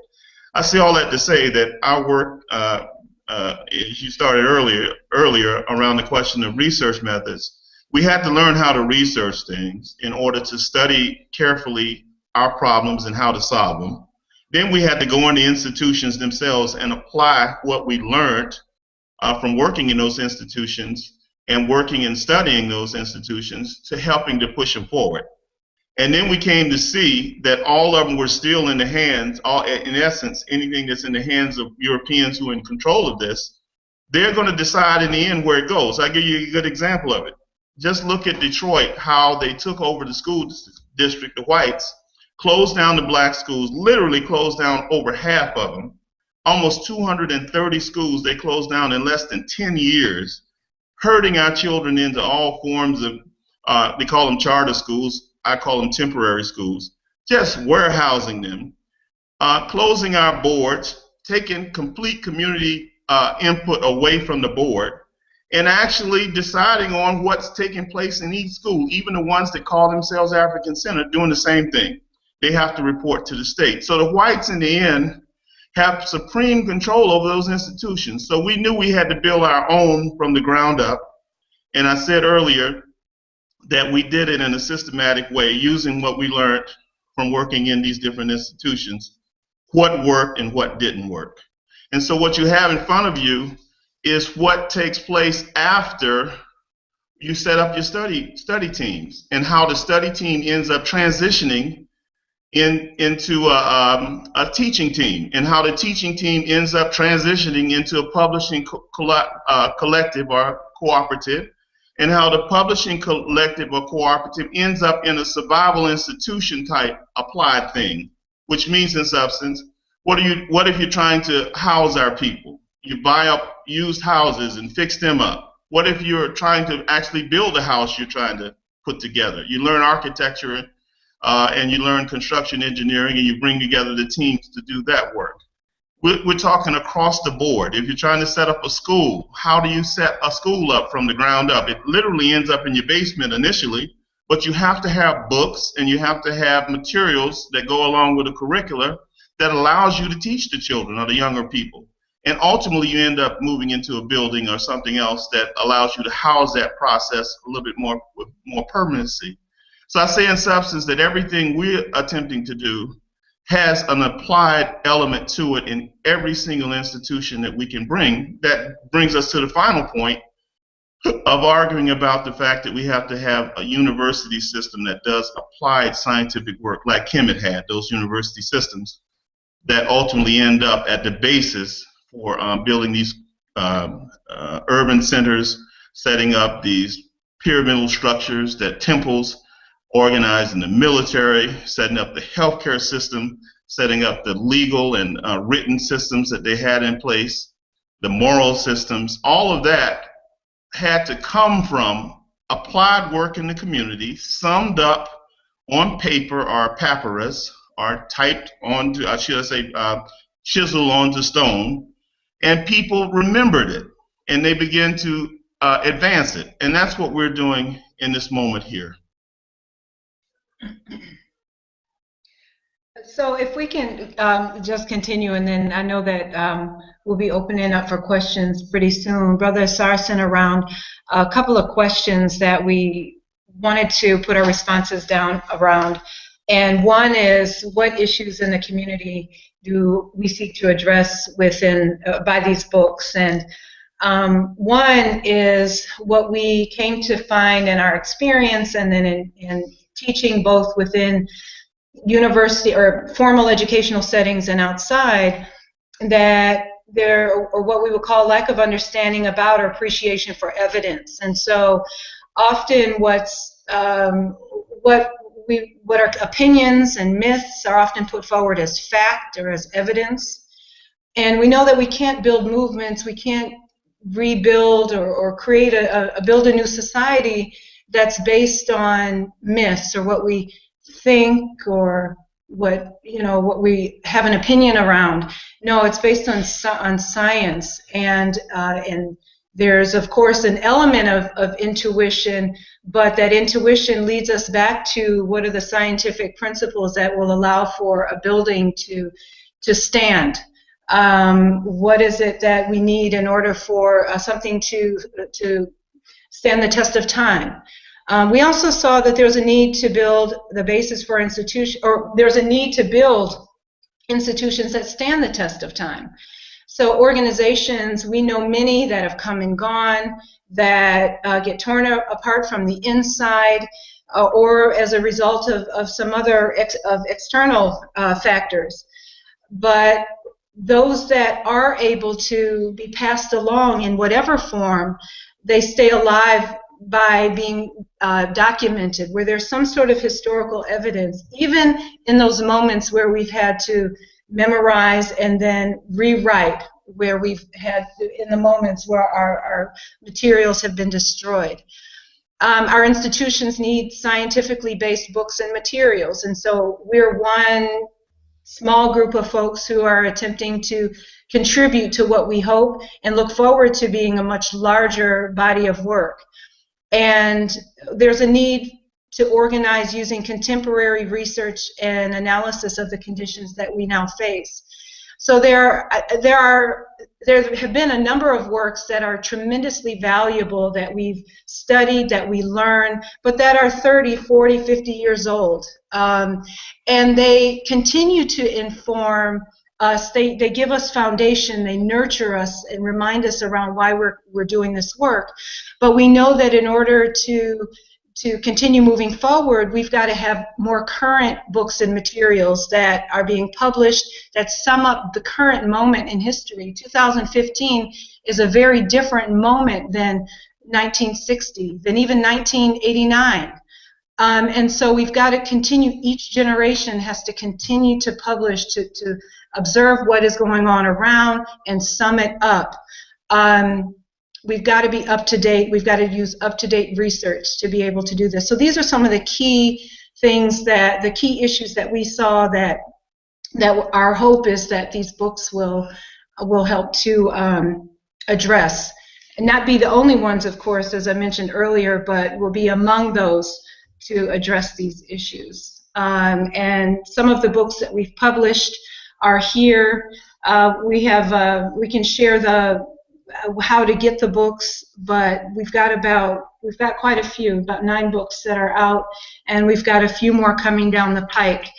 I say all that to say that our work, as you started earlier around the question of research methods, we had to learn how to research things in order to study carefully our problems and how to solve them. Then we had to go in the institutions themselves and apply what we learned from working in those institutions and working and studying those institutions to helping to push them forward. And then we came to see that all of them were still in the hands, in essence, anything that's in the hands of Europeans who are in control of this, they're going to decide in the end where it goes. I'll give you a good example of it. Just look at Detroit, how they took over the school district, the whites, closed down the black schools, literally closed down over half of them. Almost 230 schools they closed down in less than 10 years, herding our children into all forms of, they call them charter schools, I call them temporary schools, just warehousing them, closing our boards, taking complete community input away from the board, and actually deciding on what's taking place in each school. Even the ones that call themselves African-centered doing the same thing. They have to report to the state. So the whites in the end have supreme control over those institutions. So we knew we had to build our own from the ground up. And I said earlier that we did it in a systematic way, using what we learned from working in these different institutions, what worked and what didn't work. And so what you have in front of you is what takes place after you set up your study teams, and how the study team ends up transitioning into a teaching team, and how the teaching team ends up transitioning into a publishing collective or cooperative, and how the publishing collective or cooperative ends up in a survival institution type applied thing, which means in substance, what if you're trying to house our people? You buy up used houses and fix them up. What if you're trying to actually build a house you're trying to put together? You learn architecture and you learn construction engineering, and you bring together the teams to do that work. We're talking across the board. If you're trying to set up a school, how do you set a school up from the ground up? It literally ends up in your basement initially, but you have to have books and you have to have materials that go along with the curricula that allows you to teach the children or the younger people. And ultimately, you end up moving into a building or something else that allows you to house that process a little bit more with more permanency. So I say in substance that everything we're attempting to do has an applied element to it in every single institution that we can bring. That brings us to the final point of arguing about the fact that we have to have a university system that does applied scientific work like Kemet had, those university systems that ultimately end up at the basis for building these urban centers, setting up these pyramidal structures, that temples, organizing the military, setting up the healthcare system, setting up the legal and written systems that they had in place, the moral systems. All of that had to come from applied work in the community, summed up on paper or papyrus, or typed onto, I should say, chiseled onto stone, and people remembered it, and they began to advance it. And that's what we're doing in this moment here. So if we can just continue, and then I know that we'll be opening up for questions pretty soon. Brother Sar sent around a couple of questions that we wanted to put our responses down around. And one is, what issues in the community do we seek to address within by these books? And one is what we came to find in our experience, and then in teaching both within university or formal educational settings and outside, that there, or what we would call lack of understanding about or appreciation for evidence. And so often what our opinions and myths are often put forward as fact or as evidence. And we know that we can't build movements, we can't rebuild or create build a new society that's based on myths or what we think or what we have an opinion around. No, it's based on science, and there's of course an element of intuition, but that intuition leads us back to what are the scientific principles that will allow for a building to stand. What is it that we need in order for something to stand the test of time? We also saw that there's a need to build the basis for there's a need to build institutions that stand the test of time. So organizations, we know many that have come and gone, that get torn apart from the inside, or as a result of some other external factors. But those that are able to be passed along in whatever form, they stay alive by being documented, where there's some sort of historical evidence, even in those moments where we've had to memorize and then rewrite, where we've had, in the moments where our materials have been destroyed. Our institutions need scientifically based books and materials, and so we're one small group of folks who are attempting to contribute to what we hope and look forward to being a much larger body of work. And there's a need to organize using contemporary research and analysis of the conditions that we now face. So there have been a number of works that are tremendously valuable that we've studied, that we learn, but that are 30, 40, 50 years old. And they continue to inform us. They give us foundation, they nurture us and remind us around why we're doing this work. But we know that in order to continue moving forward, we've got to have more current books and materials that are being published that sum up the current moment in history. 2015 is a very different moment than 1960, than even 1989. And so we've got to continue, each generation has to continue to publish, to observe what is going on around and sum it up. We've got to be up to date. We've got to use up-to-date research to be able to do this. So these are some of the key things, the key issues that we saw that our hope is that these books will help to address. And not be the only ones, of course, as I mentioned earlier, but will be among those to address these issues. And some of the books that we've published are here. We can share how to get the books, but we've got quite a few, about 9 books that are out, and we've got a few more coming down the pike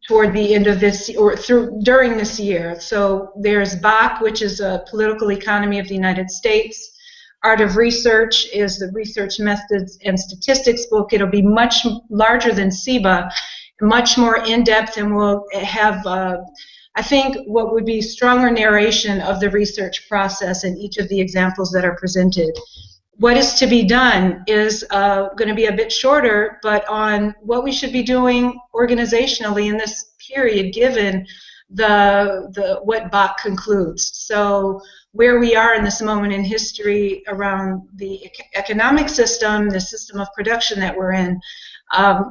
toward the end of this, or during this year. So there's Bach, which is a political economy of the United States. Art of Research is the research methods and statistics book. It'll be much larger than SIBA, much more in-depth, and we'll have I think what would be stronger narration of the research process in each of the examples that are presented. What is to be done is going to be a bit shorter, but on what we should be doing organizationally in this period, given what Bach concludes. So where we are in this moment in history around the economic system, the system of production that we're in,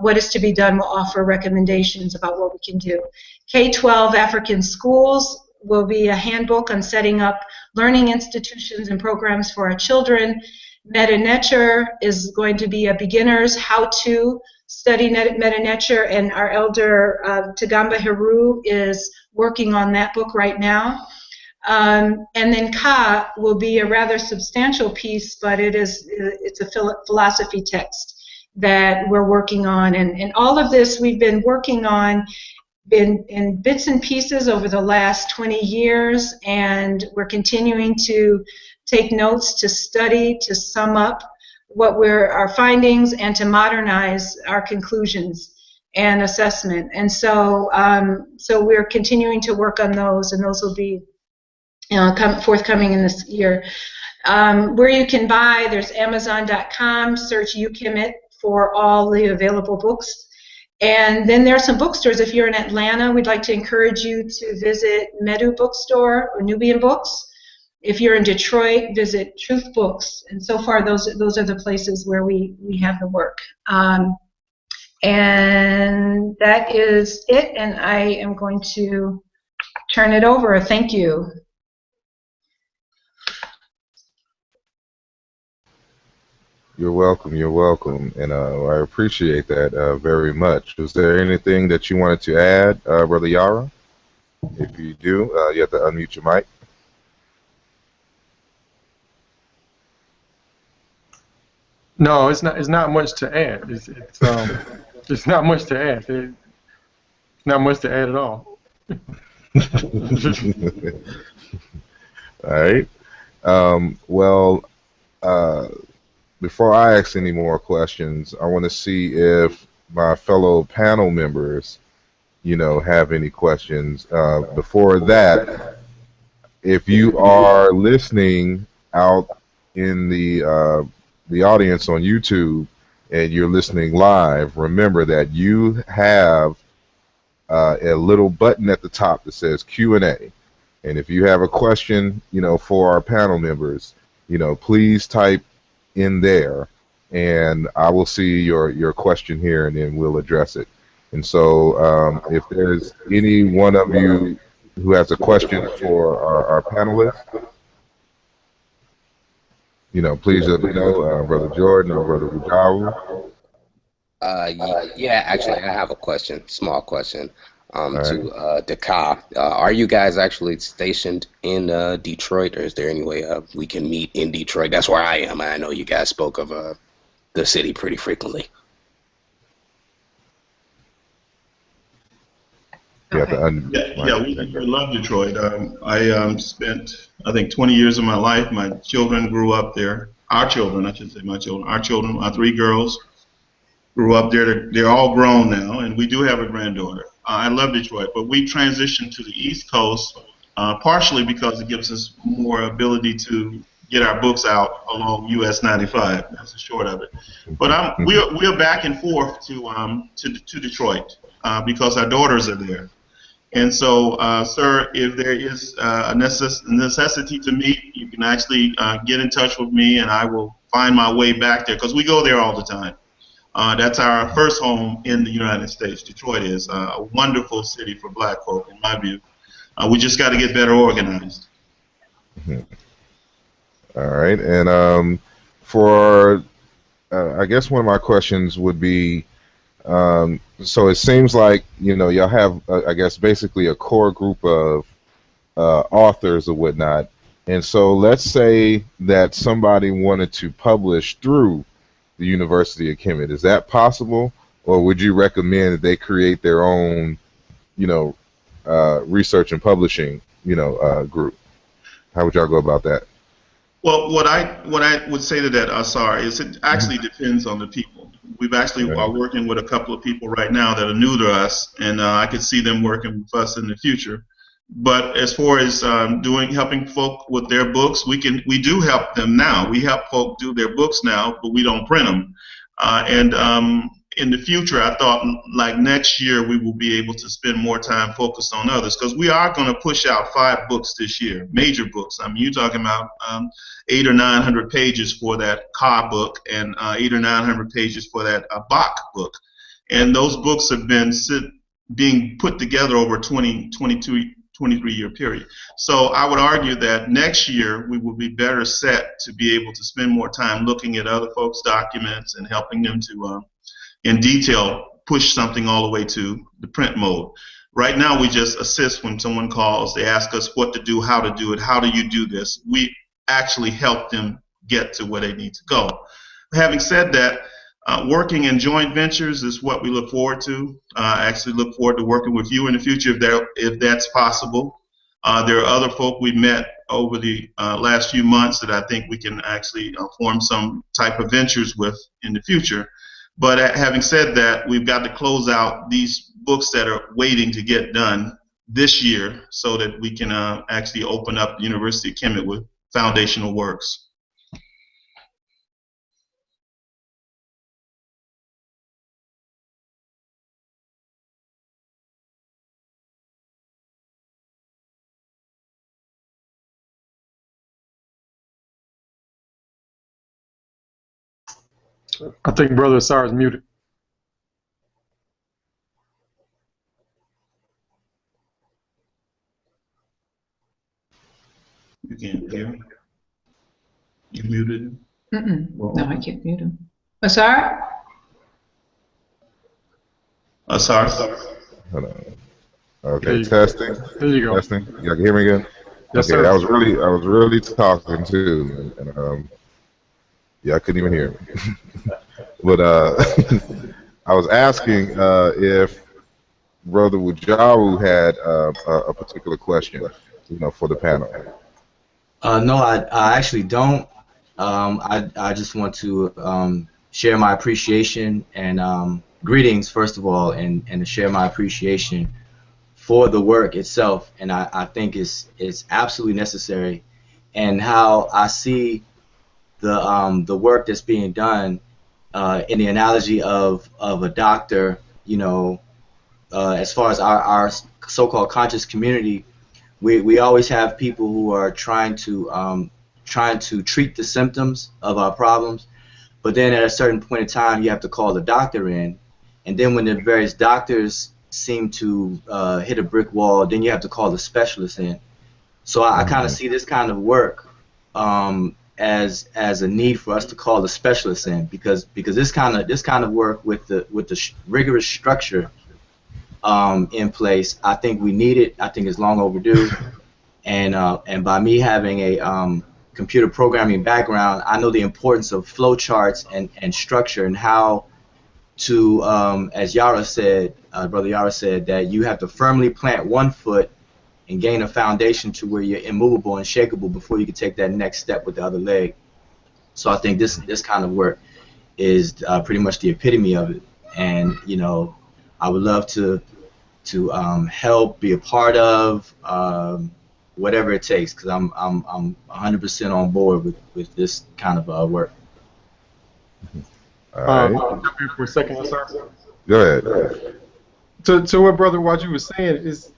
what is to be done will offer recommendations about what we can do. K-12 African Schools will be a handbook on setting up learning institutions and programs for our children. Meta Nature is going to be a beginner's how-to study meta-nature, and our elder Tagamba Heru is working on that book right now. And then Ka will be a rather substantial piece, but it's a philosophy text that we're working on. And all of this we've been working on in bits and pieces over the last 20 years, and we're continuing to take notes, to study, to sum up our findings, and to modernize our conclusions and assessment. And so we're continuing to work on those, and those will be forthcoming in this year. Where you can buy, there's Amazon.com, search UKIMIT for all the available books. And then there are some bookstores. If you're in Atlanta, we'd like to encourage you to visit Medu Bookstore or Nubian Books. If you're in Detroit, visit Truth Books. And so far, those are the places where we have the work. And that is it, and I am going to turn it over. Thank you. You're welcome. You're welcome, and I appreciate that very much. Was there anything that you wanted to add, Brother Yara? If you do, you have to unmute your mic. No, it's not much to add. It's not much to add. It's not much to add at all. All right. Well, before I ask any more questions, I want to see if my fellow panel members, have any questions. Before that, if you are listening out in the audience on YouTube and you're listening live, remember that you have a little button at the top that says Q&A. And if you have a question, for our panel members, please type in there, and I will see your question here, and then we'll address it. And so if there's any one of you who has a question for our panelists, please let me know, Brother Jordan or Brother Rujawu. Yeah, actually, I have a question, small question, to Daka. Are you guys actually stationed in Detroit, or is there any way we can meet in Detroit? That's where I am. I know you guys spoke of the city pretty frequently. We love Detroit. I spent, I think, 20 years of my life. My children grew up there. Our children, I should say my children. Our children, our 3 girls, grew up there. They're all grown now, and we do have a granddaughter. I love Detroit, but we transitioned to the East Coast partially because it gives us more ability to get our books out along US 95. That's the short of it. But we're back and forth to Detroit because our daughters are there. And so, sir, if there is a necessity to meet, you can actually get in touch with me, and I will find my way back there, because we go there all the time. That's our first home in the United States. Detroit is a wonderful city for black folk, in my view. We just got to get better organized. Mm-hmm. All right. And for, I guess one of my questions would be, so it seems like, y'all have, I guess, basically a core group of authors or whatnot. And so let's say that somebody wanted to publish through the University of KMT. Is that possible? Or would you recommend that they create their own, research and publishing, group? How would y'all go about that? Well, what I would say to that, Asar, is it actually depends on the people. We've actually are working with a couple of people right now that are new to us, and I could see them working with us in the future. But as far as helping folk with their books, we do help them now. We help folk do their books now, but we don't print them. And in the future, I thought like next year we will be able to spend more time focused on others, because we are going to push out 5 books this year, major books. I mean, you're talking about 800 or 900 pages for that Ka book, and 800 or 900 pages for that Bach book. And those books have been being put together over a 23-year period. So I would argue that next year we will be better set to be able to spend more time looking at other folks' documents and helping them to in detail push something all the way to the print mode. Right now, we just assist when someone calls. They ask us what to do, how to do it, how do you do this. We actually help them get to where they need to go. Having said that, working in joint ventures is what we look forward to. I actually look forward to working with you in the future if that's possible. There are other folk we met over the last few months that I think we can actually form some type of ventures with in the future. But having said that, we've got to close out these books that are waiting to get done this year so that we can actually open up the University of Kemet with foundational works. I think Brother Asar is muted. You can't hear me? You muted him? No, I can't mute him. Asar? Asar? Hold on. Okay, testing. There you go. Testing. Y'all can hear me again? Yes, okay, sir. I was really talking too, and yeah, I couldn't even hear me. But I was asking if Brother Wujawu had a particular question, for the panel. No, I actually don't. I just want to share my appreciation and greetings, first of all, and to share my appreciation for the work itself. And I think it's absolutely necessary. And how I see the work that's being done in the analogy of a doctor, as far as our so-called conscious community, we always have people who are trying to treat the symptoms of our problems, but then at a certain point in time you have to call the doctor in, and then when the various doctors seem to hit a brick wall, then you have to call the specialist in. So I kind of see this kind of work as a need for us to call the specialist in, because this kind of work with the rigorous structure in place, I think we need it. I think it's long overdue, and by me having a computer programming background, I know the importance of flowcharts and structure, and how to, as Yara said, Brother Yara said, that you have to firmly plant one foot and gain a foundation to where you're immovable and shakable before you can take that next step with the other leg. So I think this kind of work is pretty much the epitome of it, and I would love to help, be a part of, whatever it takes, because I'm 100% on board with this kind of work. All right. Jump in for a second, sir. Go ahead. To what Brother Waju was saying is,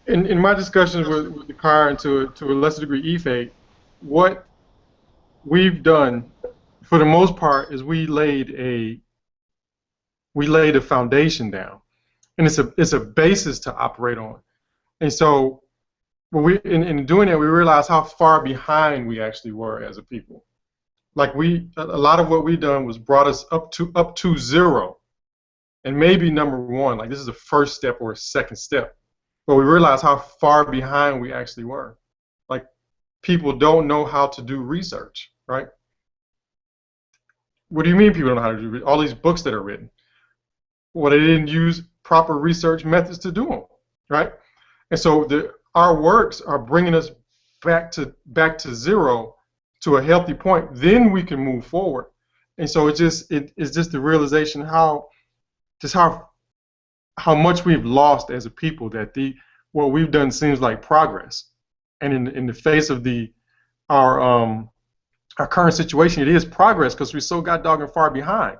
in my discussions with the car and to a lesser degree Ife, what we've done for the most part is we laid a foundation down, and it's a basis to operate on. And so when in doing that, we realized how far behind we actually were as a people. Like a lot of what we've done was brought us up to zero, and maybe number one. Like this is the first step or a second step, but we realized how far behind we actually were. Like people don't know how to do research, right? What do you mean people don't know how to do all these books that are written? Well, they didn't use proper research methods to do them, right? And so our works are bringing us back to zero, to a healthy point. Then we can move forward. And so it's just the realization how much we've lost as a people, that what we've done seems like progress, and in the face of our current situation, it is progress because we're so goddamn far behind.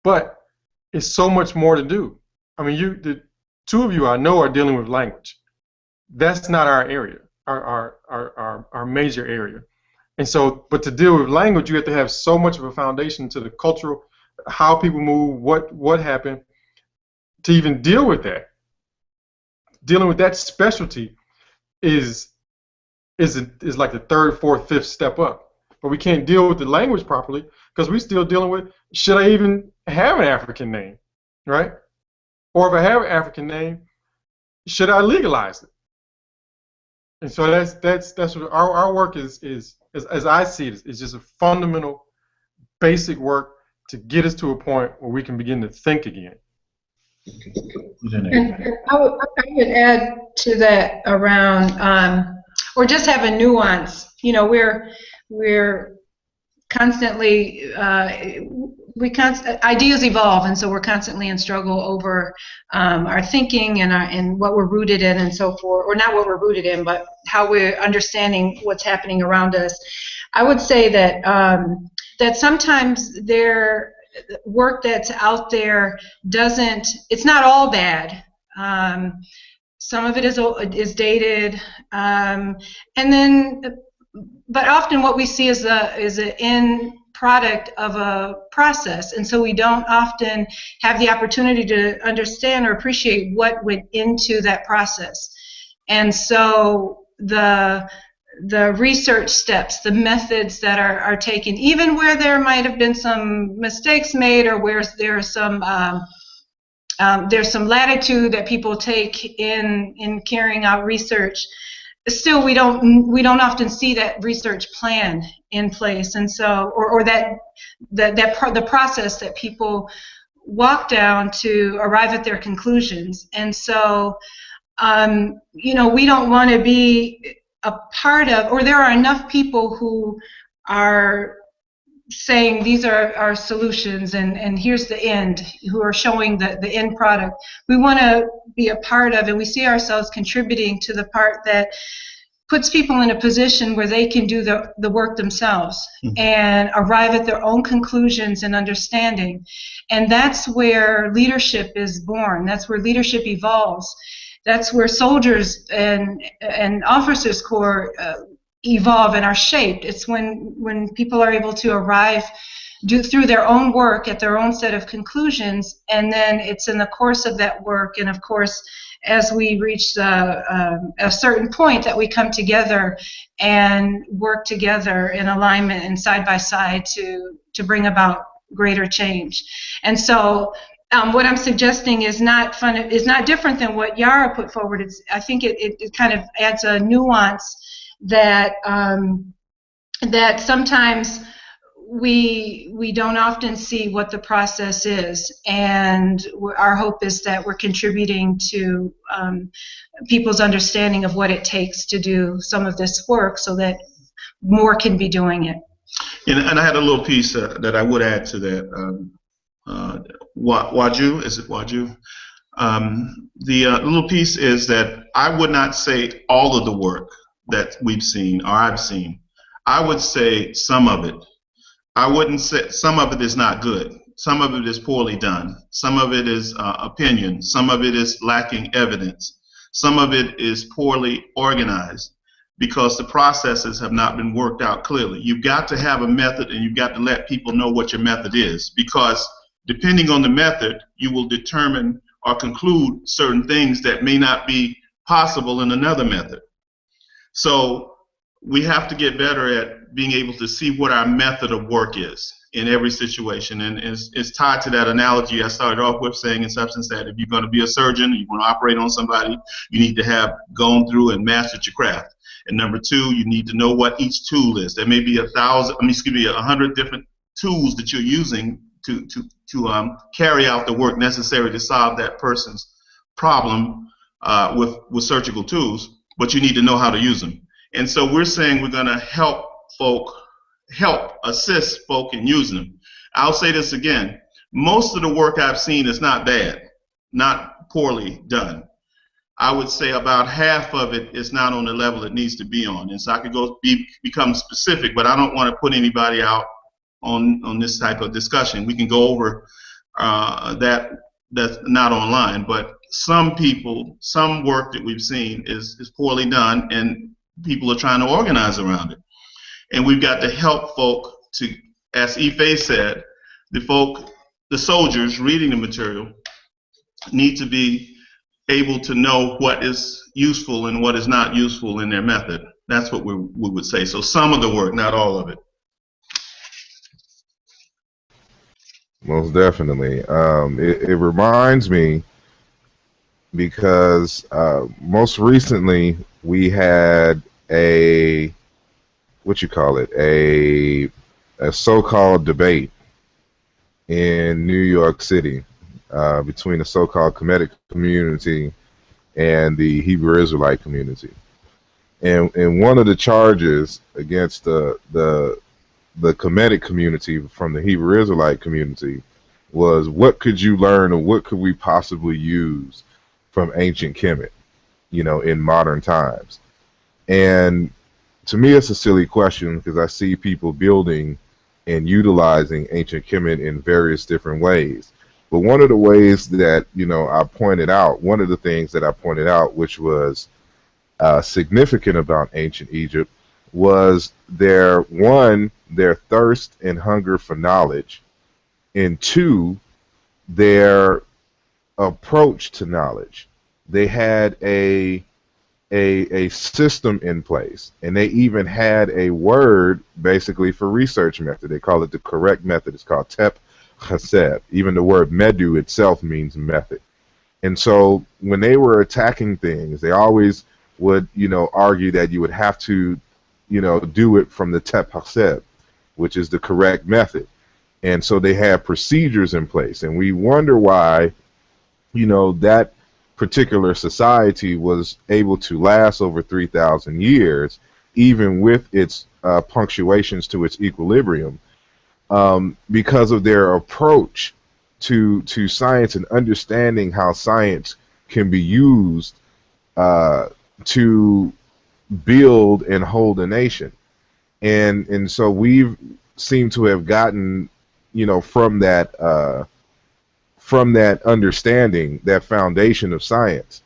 But it's so much more to do. I mean, the two of you I know are dealing with language. That's not our area, our major area. And so, but to deal with language, you have to have so much of a foundation to the cultural, how people move, what happened, to even deal with that. Dealing with that specialty is like the third, fourth, fifth step up. But we can't deal with the language properly because we're still dealing with, should I even have an African name, right? Or if I have an African name, should I legalize it? And so that's what our work is as I see it, is just a fundamental, basic work to get us to a point where we can begin to think again. And I would add to that around, or just have a nuance. You know, we're constantly ideas evolve, and so we're constantly in struggle over our thinking and what we're rooted in and so forth, or not what we're rooted in, but how we're understanding what's happening around us. I would say that that sometimes their work that's out there it's not all bad. Some of it is dated, and then, but often what we see is an end product of a process, and so we don't often have the opportunity to understand or appreciate what went into that process. And so the research steps, the methods that are taken, even where there might have been some mistakes made, or where there's some latitude that people take in carrying out research, still we don't often see that research plan in place, and so or the process that people walk down to arrive at their conclusions. And so you know, we don't want to be a part of, or there are enough people who are saying these are our solutions and here's the end, who are showing the end product. We want to be a part of, and we see ourselves contributing to the part that puts people in a position where they can do the work themselves and arrive at their own conclusions and understanding. And that's where leadership is born. That's where leadership evolves. That's where soldiers and officers corps evolve and are shaped. It's when people are able to arrive through their own work at their own set of conclusions, and then it's in the course of that work, and of course as we reach a certain point, that we come together and work together in alignment and side by side to bring about greater change. And so what I'm suggesting is not different than what Yara put forward. I think it kind of adds a nuance that that sometimes we don't often see what the process is, and our hope is that we're contributing to people's understanding of what it takes to do some of this work, so that more can be doing it. And I had a little piece that I would add to that. Waju, is it Waju? The little piece is that I would not say all of the work that we've seen or I've seen. I would say some of it. I wouldn't say some of it is not good. Some of it is poorly done. Some of it is opinion. Some of it is lacking evidence. Some of it is poorly organized because the processes have not been worked out clearly. You've got to have a method, and you've got to let people know what your method is, because depending on the method, you will determine or conclude certain things that may not be possible in another method. So we have to get better at being able to see what our method of work is in every situation. And it's tied to that analogy I started off with, saying in substance that if you're going to be a surgeon, you want to operate on somebody, you need to have gone through and mastered your craft. And number two, you need to know what each tool is. There may be 100 different tools that you're using to carry out the work necessary to solve that person's problem with surgical tools, but you need to know how to use them. And so we're saying we're going to assist folk in using them. I'll say this again. Most of the work I've seen is not bad, not poorly done. I would say about half of it is not on the level it needs to be on. And so I could become specific, but I don't want to put anybody out on this type of discussion. We can go over that's not online, but some work that we've seen is poorly done, and people are trying to organize around it. And we've got to help folk to, as Ife said, the soldiers reading the material need to be able to know what is useful and what is not useful in their method. That's what we would say. So some of the work, not all of it. Most definitely. It reminds me because most recently we had a what you call it a so-called debate in New York City between the so-called Kemetic community and the Hebrew Israelite community. And one of the charges against the Kemetic community from the Hebrew Israelite community was, what could you learn or what could we possibly use from ancient Kemet, in modern times? And to me, it's a silly question because I see people building and utilizing ancient Kemet in various different ways. But one of the ways that, I pointed out, one of the things that I pointed out, which was significant about ancient Egypt, was their thirst and hunger for knowledge, and two, their approach to knowledge. They had a system in place, and they even had a word basically for research method. They call it the correct method. It's called tep chesed. Even the word medu itself means method. And so when they were attacking things, they always would, argue that you would have to, do it from the tep chesed, which is the correct method. And so they had procedures in place, and we wonder why, that particular society was able to last over 3,000 years, even with its punctuations to its equilibrium, because of their approach to science and understanding how science can be used to build and hold a nation. And so we've seemed to have gotten, from that understanding, that foundation of science.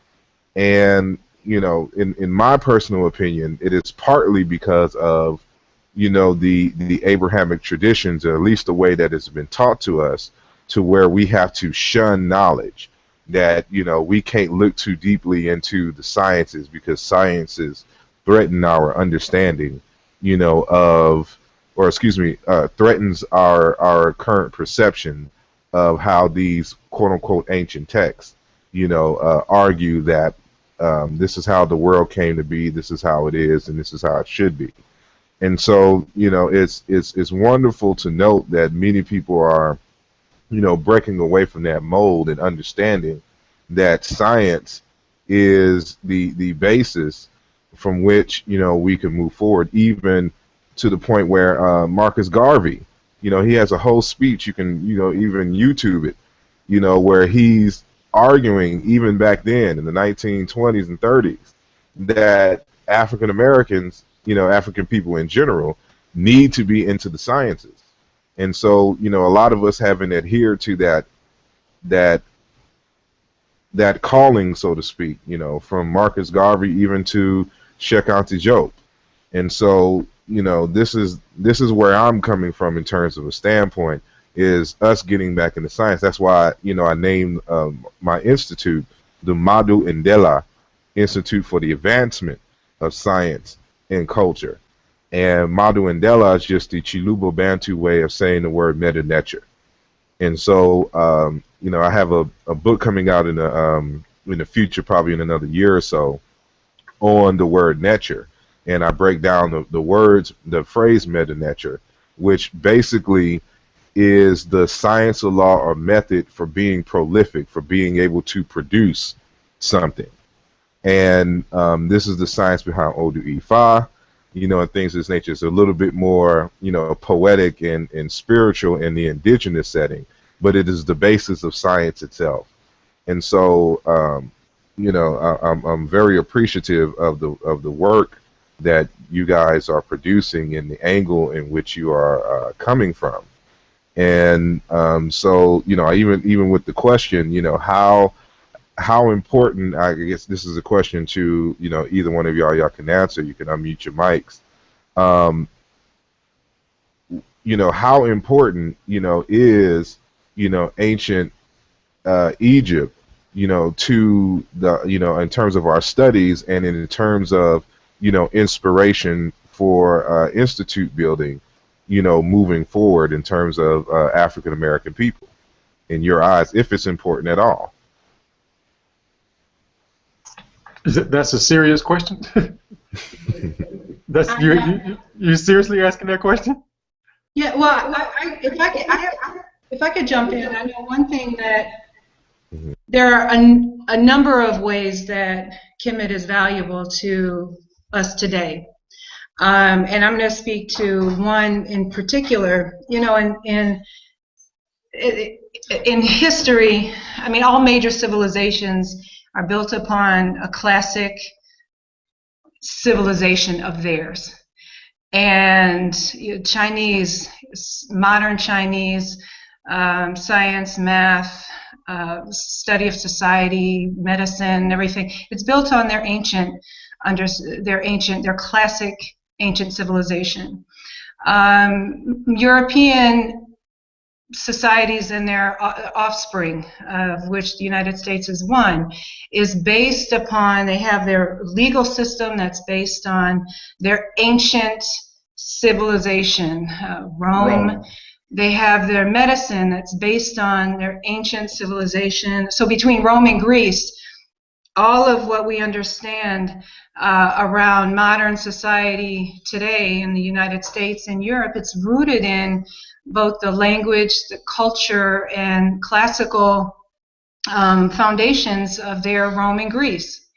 And, in my personal opinion, it is partly because of, the Abrahamic traditions, or at least the way that it's been taught to us, to where we have to shun knowledge, that, we can't look too deeply into the sciences because sciences threaten our understanding, threatens our current perception of how these quote unquote ancient texts, argue that this is how the world came to be, this is how it is, and this is how it should be. And so, it's wonderful to note that many people are, breaking away from that mold and understanding that science is the basis from which, we can move forward, even to the point where Marcus Garvey, he has a whole speech, you can, even YouTube it, where he's arguing even back then in the 1920s and 30s that African Americans, African people in general, need to be into the sciences. And so, a lot of us haven't adhered to that calling, so to speak, from Marcus Garvey even to Sheikh Anta Diop. And so, this is where I'm coming from in terms of a standpoint, is us getting back into science. That's why, I named my institute the Madu Ndela Institute for the Advancement of Science and Culture. And Madu Ndela is just the Chiluba Bantu way of saying the word meta nature. And so, I have a book coming out in the future, probably in another year or so, on the word nature. And I break down the words, the phrase meta nature, which basically is the science of law or method for being prolific, for being able to produce something. And this is the science behind Odu Ifa, and things of this nature. It's a little bit more, poetic and spiritual in the indigenous setting, but it is the basis of science itself. And so, I'm very appreciative of the work that you guys are producing and the angle in which you are coming from. And so, even with the question, how important, I guess this is a question to, either one of y'all can answer. You can unmute your mics. How important, is, ancient Egypt, to the, in terms of our studies and in terms of, inspiration for institute building, moving forward in terms of African American people in your eyes, if it's important at all? That's a serious question. That's you seriously asking that question? Yeah. Well, if I could jump in, I know one thing that there are a number of ways that Kemet is valuable to us today. And I'm going to speak to one in particular. In history, I mean, all major civilizations are built upon a classic civilization of theirs. And Chinese, modern Chinese, science, math, study of society, medicine, everything, it's built on their classic ancient civilization. European societies and their offspring, of which the United States is one, is based upon, they have their legal system that's based on their ancient civilization, Rome. They have their medicine that's based on their ancient civilization. So between Rome and Greece, all of what we understand around modern society today in the United States and Europe, it's rooted in both the language, the culture, and classical foundations of their Rome and Greece.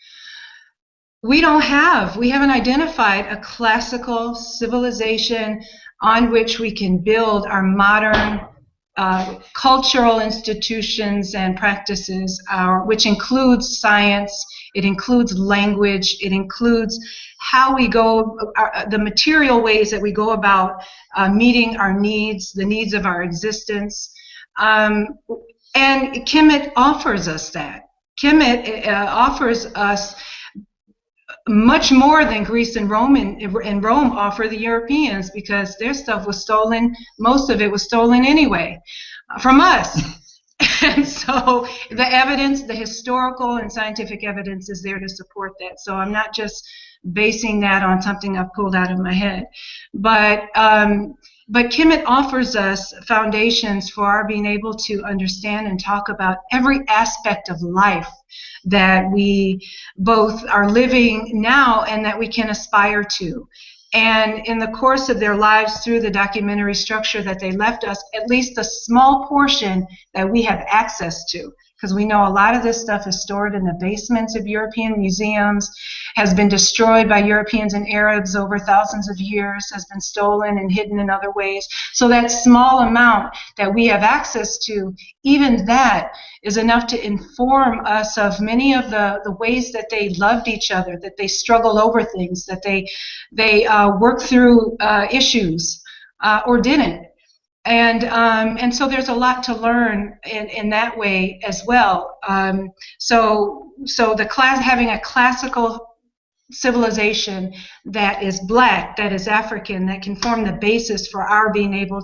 We haven't identified a classical civilization on which we can build our modern cultural institutions and practices, which includes science, it includes language, it includes how we go, the material ways that we go about meeting our needs, the needs of our existence. And Kemet offers us that. Kemet offers us much more than Greece and Rome and Rome offer the Europeans, because their stuff was stolen. Most of it was stolen anyway from us. And so the evidence, the historical and scientific evidence is there to support that. So I'm not just basing that on something I've pulled out of my head. But Kemet offers us foundations for our being able to understand and talk about every aspect of life that we both are living now and that we can aspire to. And in the course of their lives, through the documentary structure that they left us, at least a small portion that we have access to, because we know a lot of this stuff is stored in the basements of European museums, has been destroyed by Europeans and Arabs over thousands of years, has been stolen and hidden in other ways. So that small amount that we have access to, even that is enough to inform us of many of the ways that they loved each other, that they struggled over things, that they worked through issues or didn't. And so there's a lot to learn in that way as well. So having a classical civilization that is black, that is African, that can form the basis for our being able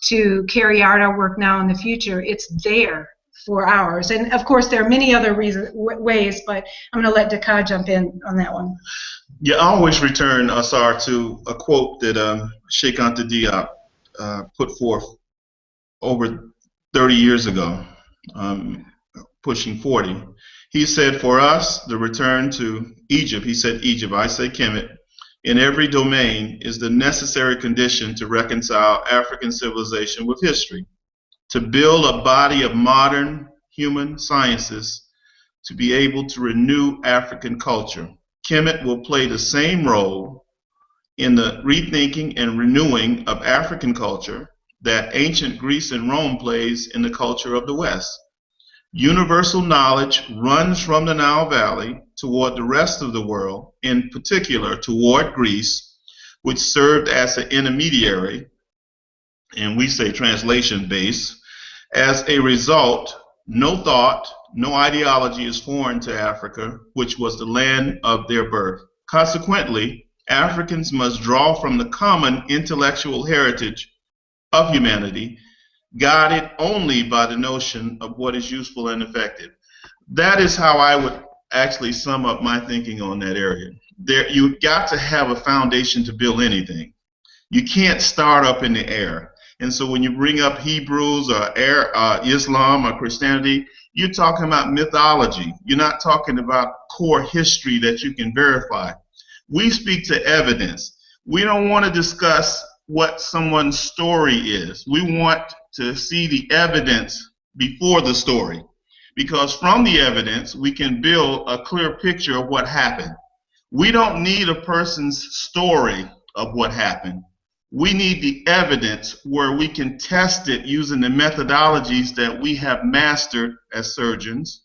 to carry out our work now in the future, it's there for ours. And of course there are many other ways, but I'm going to let Dakar jump in on that one. Yeah, I always return, Asar, to a quote that Sheikh Anta Diop put forth over 30 years ago, pushing 40. He said, for us, the return to Egypt, he said Egypt, I say Kemet, in every domain is the necessary condition to reconcile African civilization with history, to build a body of modern human sciences to be able to renew African culture. Kemet will play the same role in the rethinking and renewing of African culture that ancient Greece and Rome plays in the culture of the West. Universal knowledge runs from the Nile Valley toward the rest of the world, in particular toward Greece, which served as an intermediary, and we say translation base. As a result, no thought, no ideology is foreign to Africa, which was the land of their birth. Consequently, Africans must draw from the common intellectual heritage of humanity, guided only by the notion of what is useful and effective. That is how I would actually sum up my thinking on that area. You've got to have a foundation to build anything. You can't start up in the air. And so when you bring up Hebrews or Islam or Christianity, you're talking about mythology. You're not talking about core history that you can verify. We speak to evidence. We don't want to discuss what someone's story is. We want to see the evidence before the story, because from the evidence we can build a clear picture of what happened. We don't need a person's story of what happened. We need the evidence where we can test it using the methodologies that we have mastered as surgeons.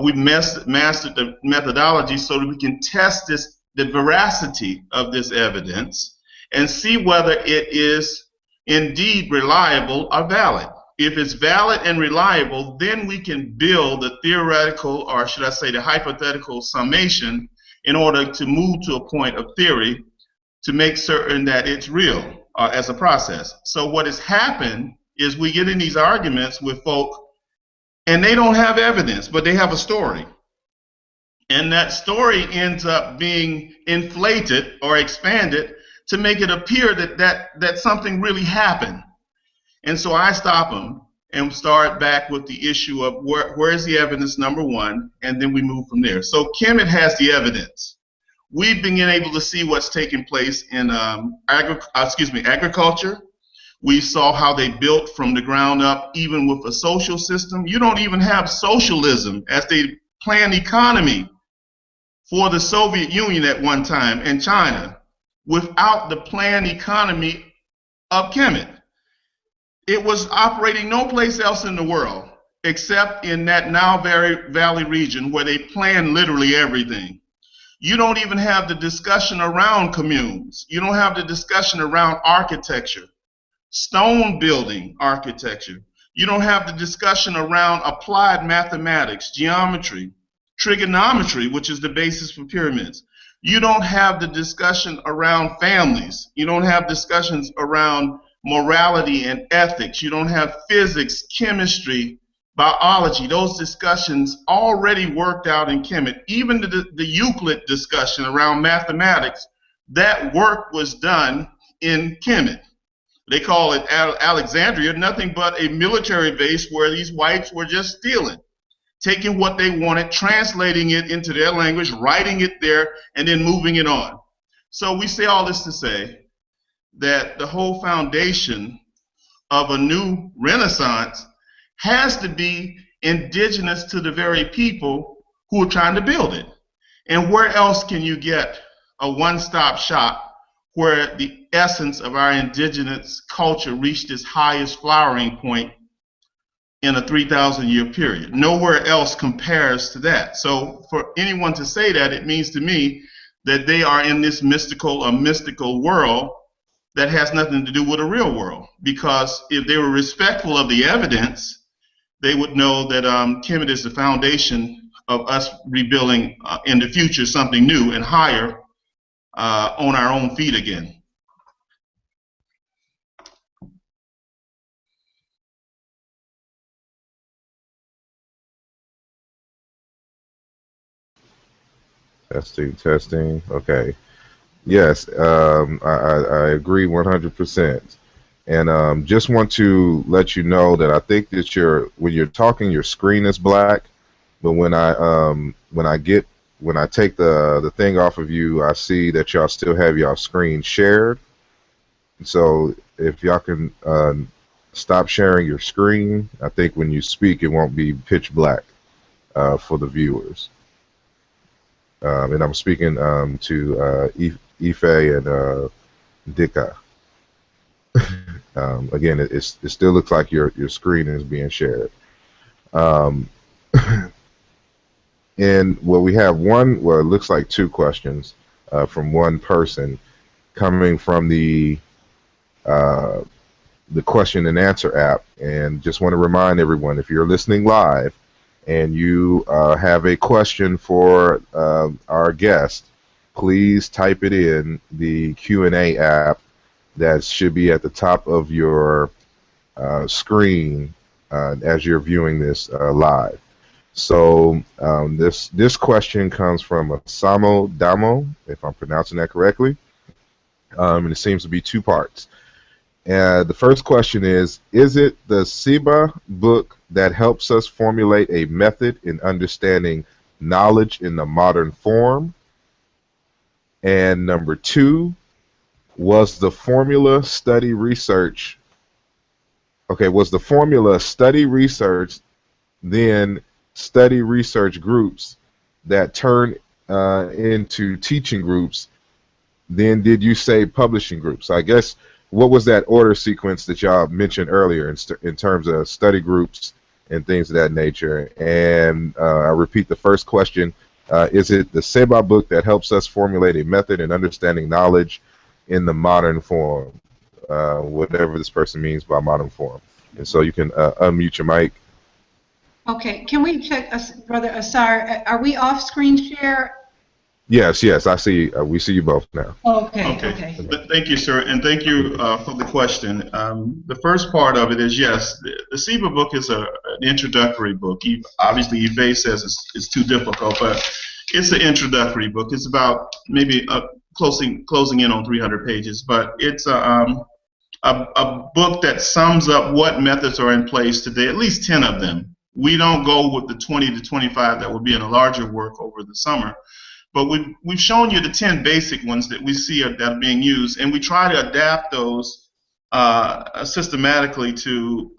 We've mastered the methodology so that we can test the veracity of this evidence and see whether it is indeed reliable or valid. If it's valid and reliable, then we can build the theoretical, or should I say the hypothetical summation, in order to move to a point of theory to make certain that it's real as a process. So what has happened is we get in these arguments with folk and they don't have evidence, but they have a story. And that story ends up being inflated or expanded to make it appear that something really happened. And so I stop them and start back with the issue of where is the evidence, number one, and then we move from there. So Kemet has the evidence. We've been able to see what's taking place in agriculture. We saw how they built from the ground up, even with a social system. You don't even have socialism as they planned economy for the Soviet Union at one time and China without the planned economy of Kemet. It was operating no place else in the world except in that Nile Valley region where they planned literally everything. You don't even have the discussion around communes. You don't have the discussion around architecture, stone building architecture. You don't have the discussion around applied mathematics, geometry, trigonometry, which is the basis for pyramids. You don't have the discussion around families. You don't have discussions around morality and ethics. You don't have physics, chemistry, biology. Those discussions already worked out in Kemet. Even the Euclid discussion around mathematics, that work was done in Kemet. They call it Alexandria, nothing but a military base where these whites were just stealing, taking what they wanted, translating it into their language, writing it there, and then moving it on. So we say all this to say that the whole foundation of a new Renaissance has to be indigenous to the very people who are trying to build it. And where else can you get a one-stop shop where the essence of our indigenous culture reached its highest flowering point in a 3,000-year period? Nowhere else compares to that. So for anyone to say that, it means to me that they are in this mystical world that has nothing to do with a real world. Because if they were respectful of the evidence, they would know that Kemet is the foundation of us rebuilding in the future something new and higher on our own feet again. Testing. Okay. Yes, I agree 100%. And just want to let you know that I think that when you're talking, your screen is black, but when I take the thing off of you, I see that y'all still have y'all screen shared. So if y'all can stop sharing your screen, I think when you speak, it won't be pitch black for the viewers. And I'm speaking to Ife and Dika. Again, it still looks like your screen is being shared. And we have it looks like two questions from one person coming from the question and answer app. And just want to remind everyone, if you're listening live and you have a question for our guest, please type it in the Q&A app that should be at the top of your screen as you're viewing this live. So this question comes from Asamo Damo, if I'm pronouncing that correctly. and it seems to be two parts. The first question is it the SEBA book that helps us formulate a method in understanding knowledge in the modern form? And number two, was the formula study research then study research groups that turn into teaching groups? Then did you say publishing groups? I guess, what was that order sequence that y'all mentioned earlier in terms of study groups and things of that nature? And I repeat the first question. Is it the SEBA book that helps us formulate a method in understanding knowledge in the modern form? Whatever this person means by modern form. And so you can unmute your mic. Okay, can we check, Brother Asar, are we off screen share? Yes, I see. We see you both now. Okay. Thank you, sir, and thank you for the question. The first part of it is, yes, the SEBA book is an introductory book. Obviously, Yves says it's too difficult, but it's an introductory book. It's about maybe closing in on 300 pages, but it's a book that sums up what methods are in place today, at least 10 of them. We don't go with the 20 to 25 that will be in a larger work over the summer, but we've shown you the 10 basic ones that we see that are being used, and we try to adapt those systematically to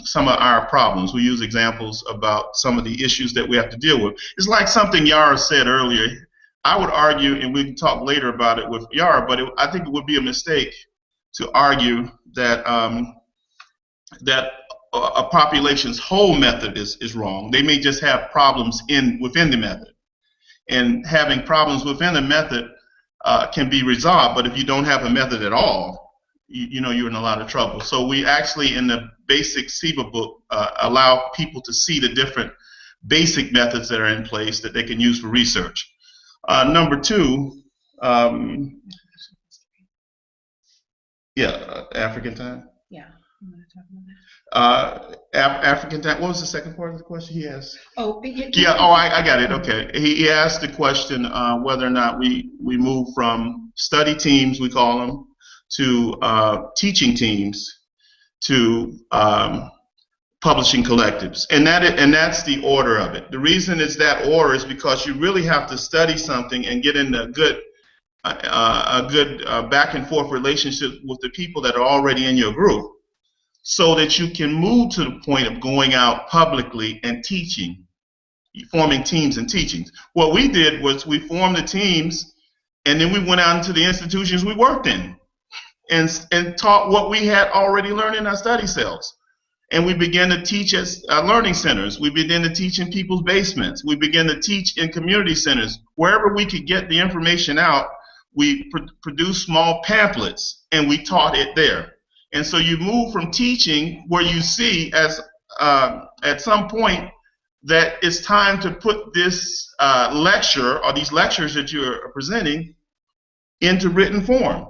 some of our problems. We use examples about some of the issues that we have to deal with. It's like something Yara said earlier. I would argue, and we can talk later about it with Yara, but I think it would be a mistake to argue that that a population's whole method is wrong. They may just have problems within the method, and having problems within the method can be resolved. But if you don't have a method at all, you know you're in a lot of trouble. So we actually, in the basic SEBA book, allow people to see the different basic methods that are in place that they can use for research. Number two, African time. Yeah. I'm going to talk about that. African time. What was the second part of the question he asked? I got it. Okay. He asked the question whether or not we move from study teams, we call them, to teaching teams, to publishing collectives, and that's the order of it. The reason it's that order is because you really have to study something and get in a good back and forth relationship with the people that are already in your group, so that you can move to the point of going out publicly and teaching, forming teams and teachings. What we did was we formed the teams, and then we went out into the institutions we worked in and taught what we had already learned in our study cells. And we began to teach at learning centers. We began to teach in people's basements. We began to teach in community centers. Wherever we could get the information out, we produced small pamphlets, and we taught it there. And so you move from teaching, where you see as at some point that it's time to put this lecture or these lectures that you're presenting into written form.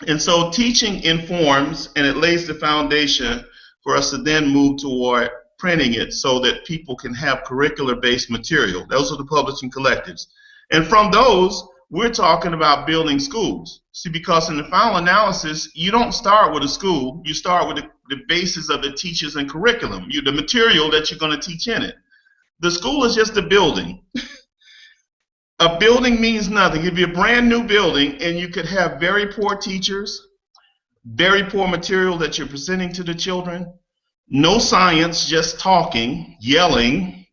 And so teaching informs, and it lays the foundation for us to then move toward printing it so that people can have curricular-based material. Those are the publishing collectives. And from those, we're talking about building schools. See, because in the final analysis, you don't start with a school. You start with the basis of the teachers and curriculum, the material that you're going to teach in it. The school is just a building. A building means nothing. It could be a brand new building, and you could have very poor teachers, very poor material that you're presenting to the children, no science, just talking, yelling,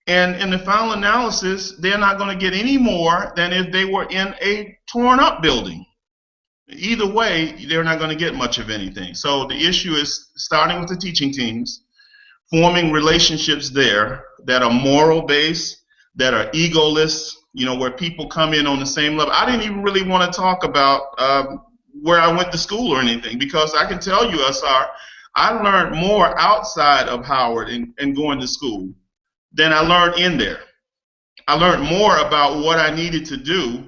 and in the final analysis, they're not going to get any more than if they were in a torn up building. Either way, they're not going to get much of anything. So the issue is starting with the teaching teams, forming relationships there that are moral based, that are egoless, where people come in on the same level. I didn't even really want to talk about where I went to school or anything, because I can tell you, Asar, I learned more outside of Howard and going to school than I learned in there. I learned more about what I needed to do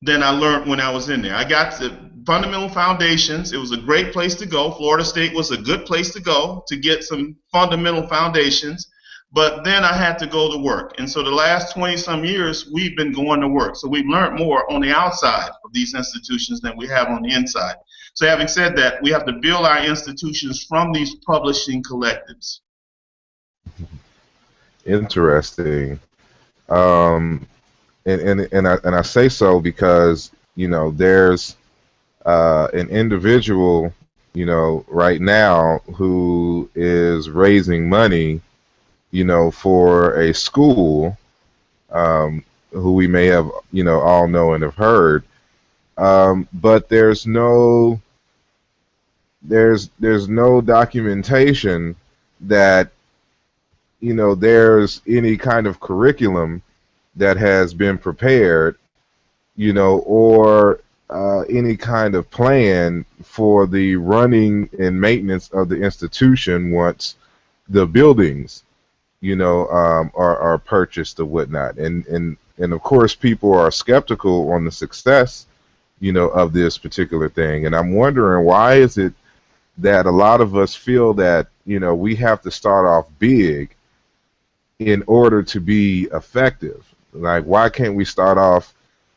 than I learned when I was in there. I got the fundamental foundations. It was a great place to go. Florida State was a good place to go to get some fundamental foundations. But then I had to go to work. And so the last 20-some years, we've been going to work. So we've learned more on the outside of these institutions than we have on the inside. So having said that, we have to build our institutions from these publishing collectives. Interesting. And I say so because, you know, there's an individual, you know, right now who is raising money, you know, for a school, who we may have, you know, all know and have heard, but there's no documentation that, you know, there's any kind of curriculum that has been prepared, you know, or any kind of plan for the running and maintenance of the institution once the buildings, you know, are purchased or whatnot. And of course, people are skeptical on the success, you know, of this particular thing. And I'm wondering, why is it that a lot of us feel that, you know, we have to start off big in order to be effective? Like, why can't we start off,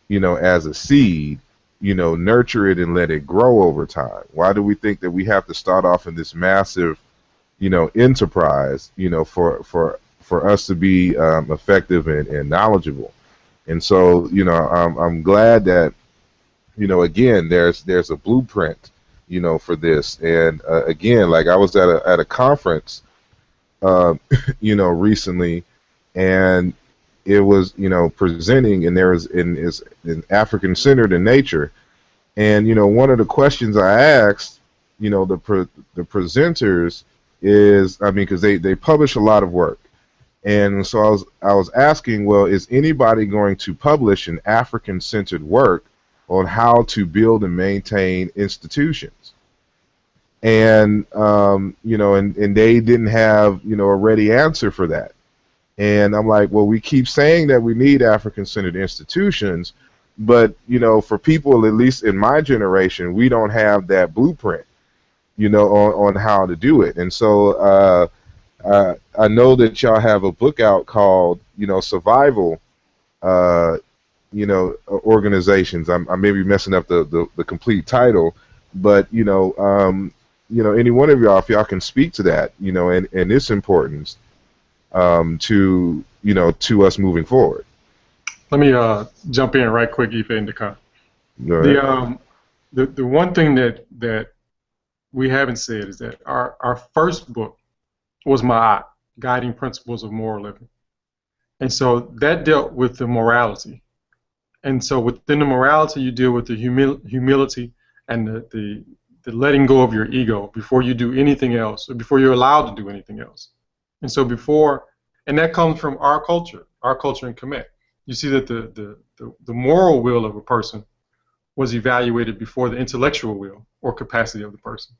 you know, as a seed, you know, nurture it and let it grow over time? Why do we think that we have to start off in this massive, you know, enterprise, you know, for us to be effective and knowledgeable? And so, you know, I'm glad that, you know, again, there's a blueprint, you know, for this. And again, like, I was at a conference, you know, recently, and it was, you know, presenting, and there is in African centered in nature. And, you know, one of the questions I asked, you know, the presenters is, I mean, because they publish a lot of work. And so I was asking, well, is anybody going to publish an African centered work on how to build and maintain institutions? And, you know, and they didn't have, you know, a ready answer for that. And I'm like, well, we keep saying that we need African-centered institutions, but, you know, for people, at least in my generation, we don't have that blueprint, you know, on how to do it. And so I know that y'all have a book out called, you know, Survival, you know, Organizations. I may be messing up the complete title, but, you know, any one of y'all, if y'all can speak to that, you know, and its importance, to, you know, to us moving forward. Let me jump in right quick, Ife and Dakar. The one thing that we haven't said is that our first book was Ma'at, Guiding Principles of Moral Living. And so that dealt with the morality. And so within the morality, you deal with the humility and the letting go of your ego before you do anything else, or before you're allowed to do anything else. And so and that comes from our culture in Kemet. You see that the moral will of a person was evaluated before the intellectual will or capacity of the person.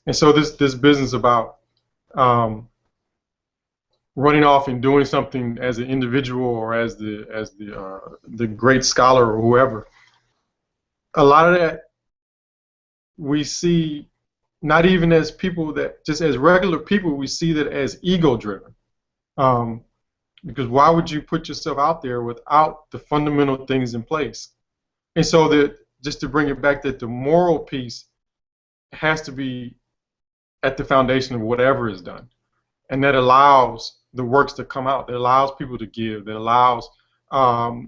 And so this business about running off and doing something as an individual or as the great scholar or whoever, a lot of that we see not even as people that, just as regular people, we see that as ego-driven. Because why would you put yourself out there without the fundamental things in place? And so that, just to bring it back, that the moral piece has to be at the foundation of whatever is done. And that allows the works to come out, that allows people to give, that allows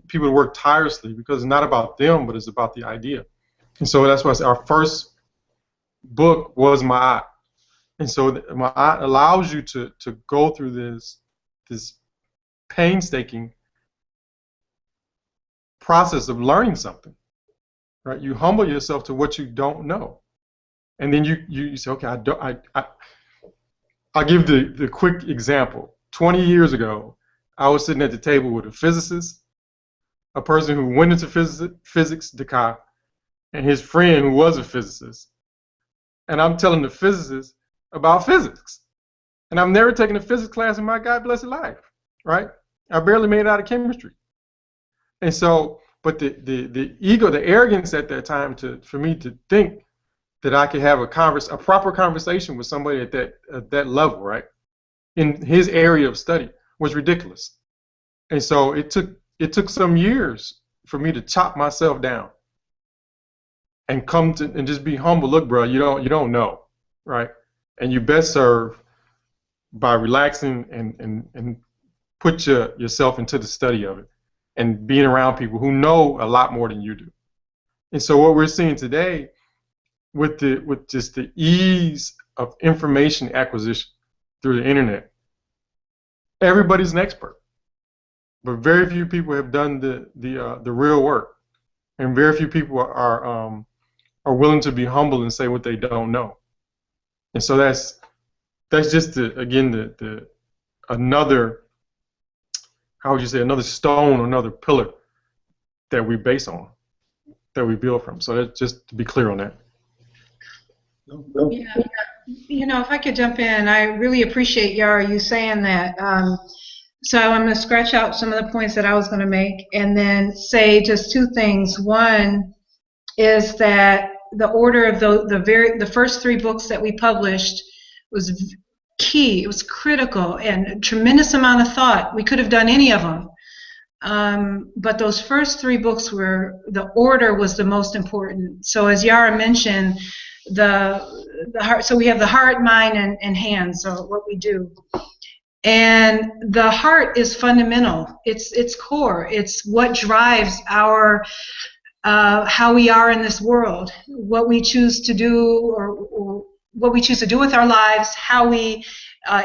people to work tirelessly, because it's not about them, but it's about the idea. And so that's why I say our first book was Ma'at. And so Ma'at allows you to go through this painstaking process of learning something, right? You humble yourself to what you don't know, and then you say, okay, I'll give the quick example. 20 years ago, I was sitting at the table with a physicist, a person who went into physics, Dakar, and his friend who was a physicist, and I'm telling the physicist about physics. And I've never taken a physics class in my God blessed life, right? I barely made it out of chemistry. And so, but the ego, the arrogance at that time for me to think that I could have a proper conversation with somebody at that level, right? in his area of study was ridiculous. And so it took some years for me to chop myself down and come to and just be humble. Look, bro, you don't know, right? And you best serve by relaxing and put yourself into the study of it and being around people who know a lot more than you do. And so what we're seeing today with just the ease of information acquisition through the internet, everybody's an expert, but very few people have done the real work, and very few people are willing to be humble and say what they don't know. And so that's just the another, how would you say, another stone, another pillar that we base on, that we build from. So that's just to be clear on that. Yeah, if I could jump in, I really appreciate Yara you saying that. So I'm going to scratch out some of the points that I was going to make, and then say just two things. One is that the order of the first three books that we published was key. It was critical and a tremendous amount of thought. We could have done any of them. But those first three books the order was the most important. So as Yara mentioned, the heart, so we have the heart, mind, and hands, so what we do. And the heart is fundamental. It's core. It's what drives our how we are in this world, what we choose to do, or what we choose to do with our lives, how we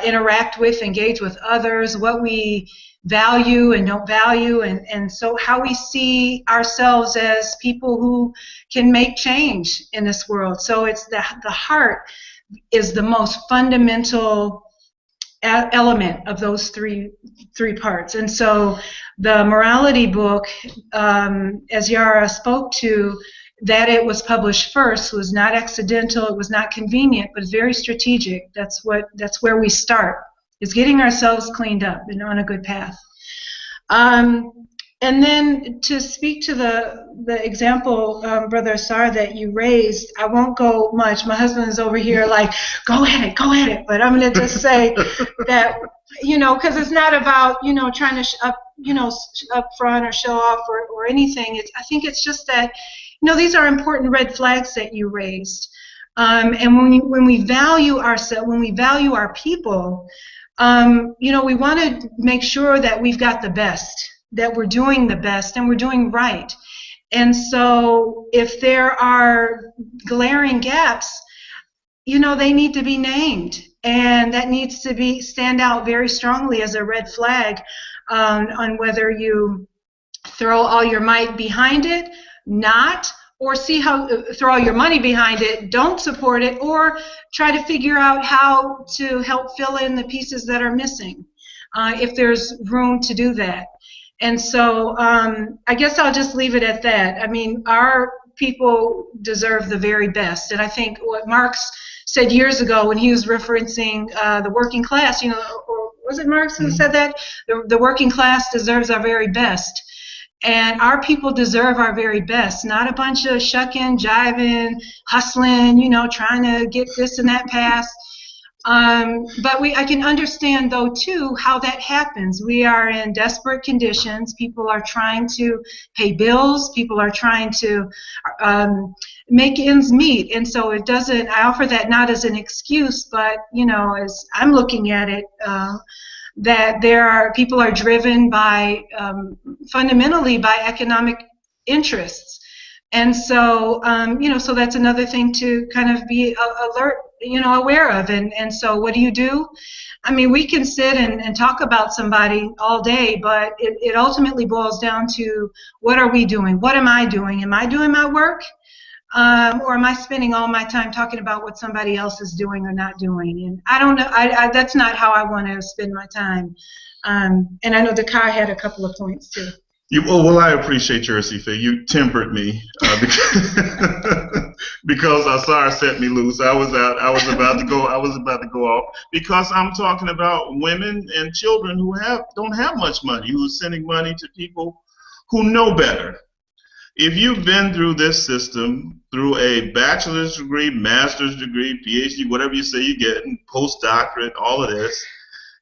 interact with, engage with others, what we value and don't value, and so how we see ourselves as people who can make change in this world. So it's the heart is the most fundamental element of those three parts. And so the morality book, as Yara spoke to, that it was published first was not accidental, it was not convenient, but very strategic. That's where we start, is getting ourselves cleaned up and on a good path. And then to speak to the example, Brother Asar, that you raised, I won't go much. My husband is over here like, go at it. But I'm going to just say that, because it's not about, trying to up front or show off or anything. I think it's just that, these are important red flags that you raised. And when we value ourselves, when we value our people, we want to make sure that we've got the best, that we're doing the best and we're doing right. And so if there are glaring gaps, they need to be named, and that needs to stand out very strongly as a red flag on whether you throw all your might behind it, or throw all your money behind it, don't support it, or try to figure out how to help fill in the pieces that are missing, if there's room to do that. And so I guess I'll just leave it at that. I mean, our people deserve the very best. And I think what Marx said years ago when he was referencing the working class, or was it Marx who said that? The working class deserves our very best. And our people deserve our very best, not a bunch of shucking, jiving, hustling, trying to get this and that passed. But I can understand, though, too, how that happens. We are in desperate conditions. People are trying to pay bills. People are trying to make ends meet. And so I offer that not as an excuse, but, as I'm looking at it, that people are driven by, fundamentally by economic interests. And so, so that's another thing to kind of be aware of. And so what do? I mean, we can sit and talk about somebody all day, but it ultimately boils down to, what are we doing? What am I doing? Am I doing my work? Or am I spending all my time talking about what somebody else is doing or not doing? And I don't know. That's not how I want to spend my time. And I know Dakar had a couple of points too. Well, I appreciate your Sifa. You tempered me because Asar set me loose. I was about to go off because I'm talking about women and children who don't have much money, who are sending money to people who know better. If you've been through this system, through a bachelor's degree, master's degree, PhD, whatever you say you get, and postdoctorate, all of this,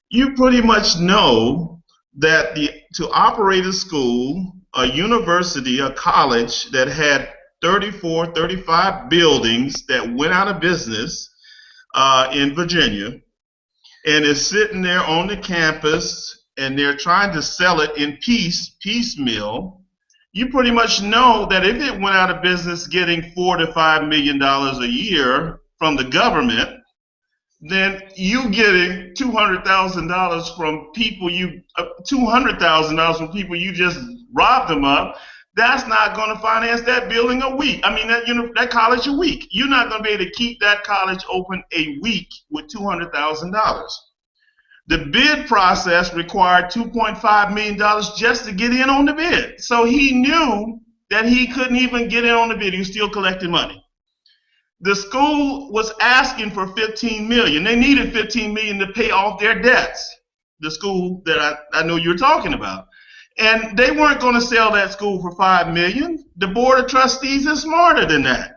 you pretty much know that to operate a school, a university, a college that had 34, 35 buildings that went out of business in Virginia, and is sitting there on the campus, and they're trying to sell it in piecemeal, you pretty much know that if it went out of business getting $4 to $5 million a year from the government, then you getting $200,000 from people $200,000 from people you just robbed them of. That's not going to finance that building a week. I mean, that college a week. You're not going to be able to keep that college open a week with $200,000. The bid process required $2.5 million just to get in on the bid. So he knew that he couldn't even get in on the bid. He was still collecting money. The school was asking for $15 million. They needed $15 million to pay off their debts. The school that I know you're talking about. And they weren't going to sell that school for $5 million. The board of trustees is smarter than that.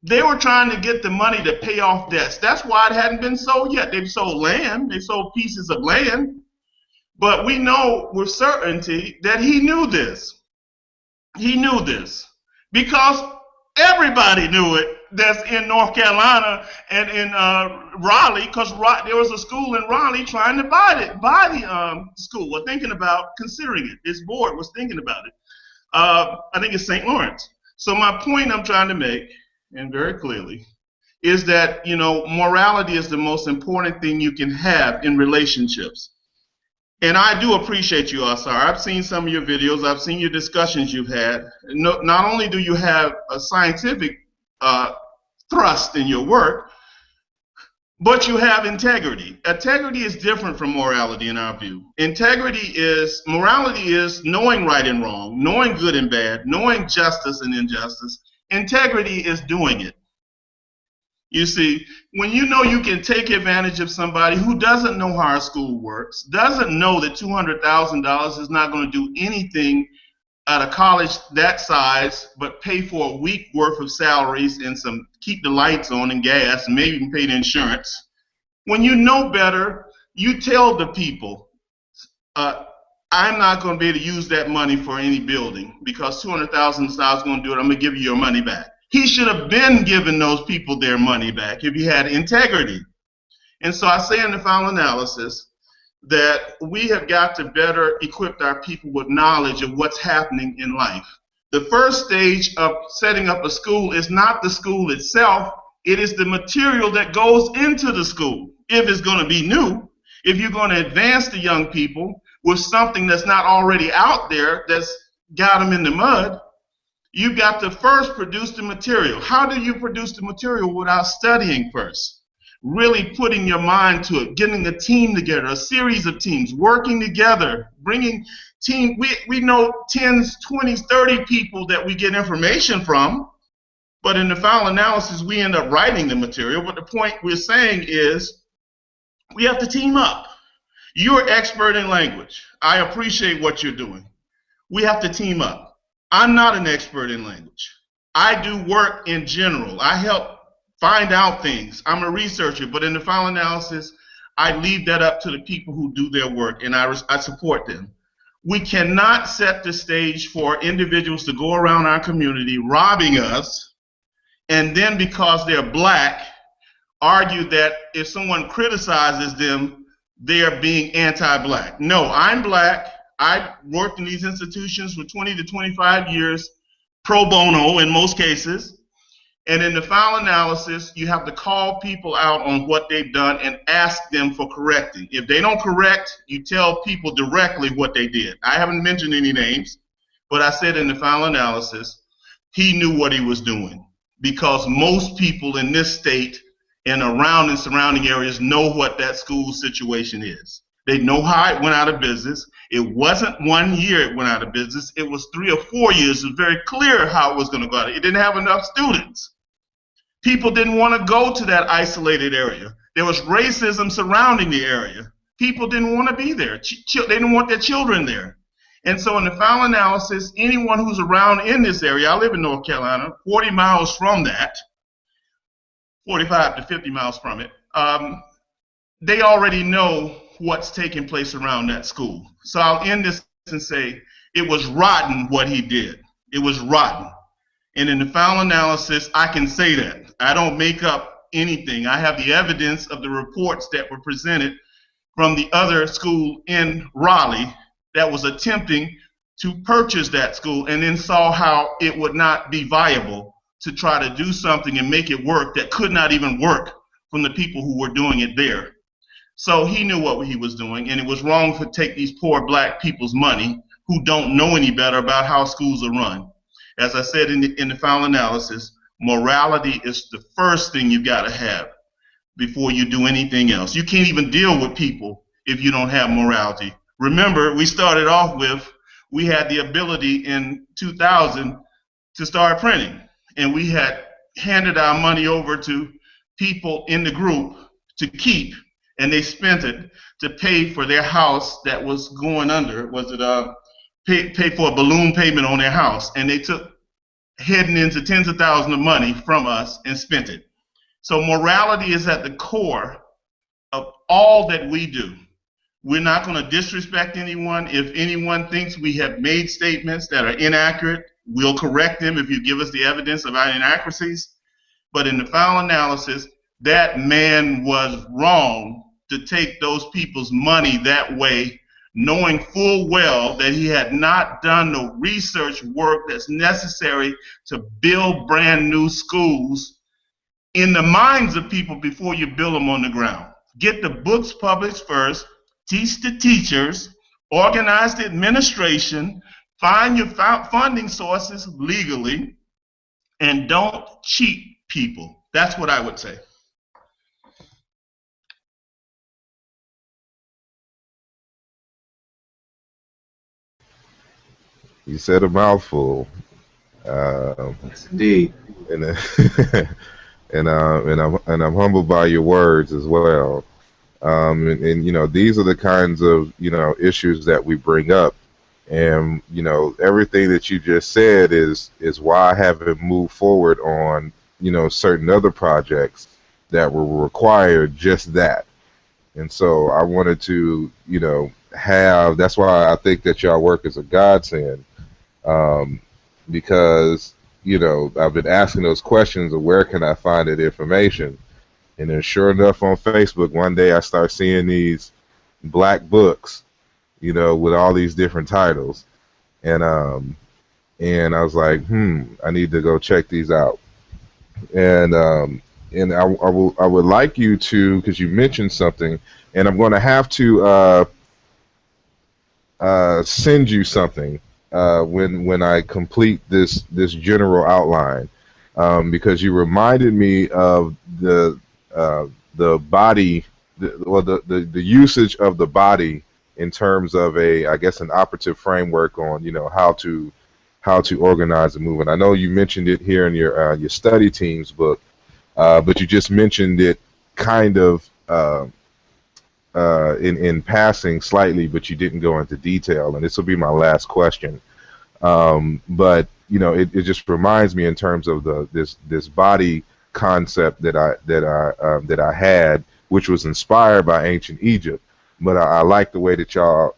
They were trying to get the money to pay off debts. That's why it hadn't been sold yet. They've sold land. They sold pieces of land. But we know with certainty that he knew this. He knew this because everybody knew it that's in North Carolina and in Raleigh, because there was a school in Raleigh trying to buy the school, or thinking about considering it. This board was thinking about it. I think it's St. Lawrence. So my point I'm trying to make, and very clearly, is that, morality is the most important thing you can have in relationships. And I do appreciate you, Asar. I've seen some of your videos. I've seen your discussions you've had. Not only do you have a scientific thrust in your work, but you have integrity. Integrity is different from morality in our view. Morality is knowing right and wrong, knowing good and bad, knowing justice and injustice. Integrity is doing it. You see, when you know you can take advantage of somebody who doesn't know how our school works, doesn't know that $200,000 is not going to do anything at a college that size, but pay for a week worth of salaries and keep the lights on and gas, and maybe even pay the insurance. When you know better, you tell the people, I'm not going to be able to use that money for any building because $200,000 is going to do it. I'm going to give you your money back. He should have been giving those people their money back if he had integrity. And so I say in the final analysis that we have got to better equip our people with knowledge of what's happening in life. The first stage of setting up a school is not the school itself. It is the material that goes into the school. If it's going to be new, if you're going to advance the young people with something that's not already out there that's got them in the mud, you've got to first produce the material. How do you produce the material without studying first? Really putting your mind to it, getting a team together, a series of teams, working together, bringing team. We know 10s, 20s, 30 people that we get information from, but in the final analysis, we end up writing the material. But the point we're saying is we have to team up. You're expert in language. I appreciate what you're doing. We have to team up. I'm not an expert in language. I do work in general. I help find out things. I'm a researcher, but in the final analysis, I leave that up to the people who do their work, and I support them. We cannot set the stage for individuals to go around our community robbing us, and then because they're black, argue that if someone criticizes them, they are being anti-black. No, I'm black. I worked in these institutions for 20 to 25 years, pro bono in most cases. And in the final analysis, you have to call people out on what they've done and ask them for correcting. If they don't correct, you tell people directly what they did. I haven't mentioned any names, but I said in the final analysis, he knew what he was doing because most people in this state and around and surrounding areas know what that school situation is. They know how it went out of business. It wasn't 1 year it went out of business. It was 3 or 4 years. It was very clear how it was going to go out. It didn't have enough students. People didn't want to go to that isolated area. There was racism surrounding the area. People didn't want to be there. They didn't want their children there. And so in the final analysis, anyone who's around in this area, I live in North Carolina, 40 miles from that, 45 to 50 miles from it, they already know what's taking place around that school. So I'll end this and say it was rotten what he did. It was rotten. And in the final analysis, I can say that. I don't make up anything. I have the evidence of the reports that were presented from the other school in Raleigh that was attempting to purchase that school and then saw how it would not be viable to try to do something and make it work that could not even work from the people who were doing it there. So he knew what he was doing, and it was wrong to take these poor black people's money who don't know any better about how schools are run. As I said in the final analysis, morality is the first thing you got to have before you do anything else. You can't even deal with people if you don't have morality. Remember, we started off with, we had the ability in 2000 to start printing, and we had handed our money over to people in the group to keep, and they spent it to pay for their house that was going under. Was it pay for a balloon payment on their house? And they took heading into tens of thousands of money from us and spent it. So morality is at the core of all that we do. We're not going to disrespect anyone. If anyone thinks we have made statements that are inaccurate, we'll correct them if you give us the evidence of our inaccuracies. But in the final analysis, that man was wrong to take those people's money that way, knowing full well that he had not done the research work that's necessary to build brand new schools in the minds of people before you build them on the ground. Get the books published first, teach the teachers, organize the administration, find your funding sources legally, and don't cheat people. That's what I would say. You said a mouthful. Yes, indeed. And and I'm humbled by your words as well. And you know, these are the kinds of, you know, issues that we bring up, and you know, everything that you just said is why I haven't moved forward on, you know, certain other projects that will require just that. And so I wanted to, you know, that's why I think that y'all work as a godsend, because, you know, I've been asking those questions of where can I find that information. And then sure enough, on Facebook, one day I start seeing these black books, you know, with all these different titles. And I was like, I need to go check these out. And I would like you to, because you mentioned something, and I'm going to have to send you something when I complete this general outline, because you reminded me of the body, the usage of the body in terms of I guess an operative framework on, you know, how to organize the movement. I know you mentioned it here in your study team's book, but you just mentioned it kind of in passing slightly, but you didn't go into detail. And this will be my last question. But you know, it just reminds me in terms of this body concept that I had, which was inspired by ancient Egypt. But I like the way that y'all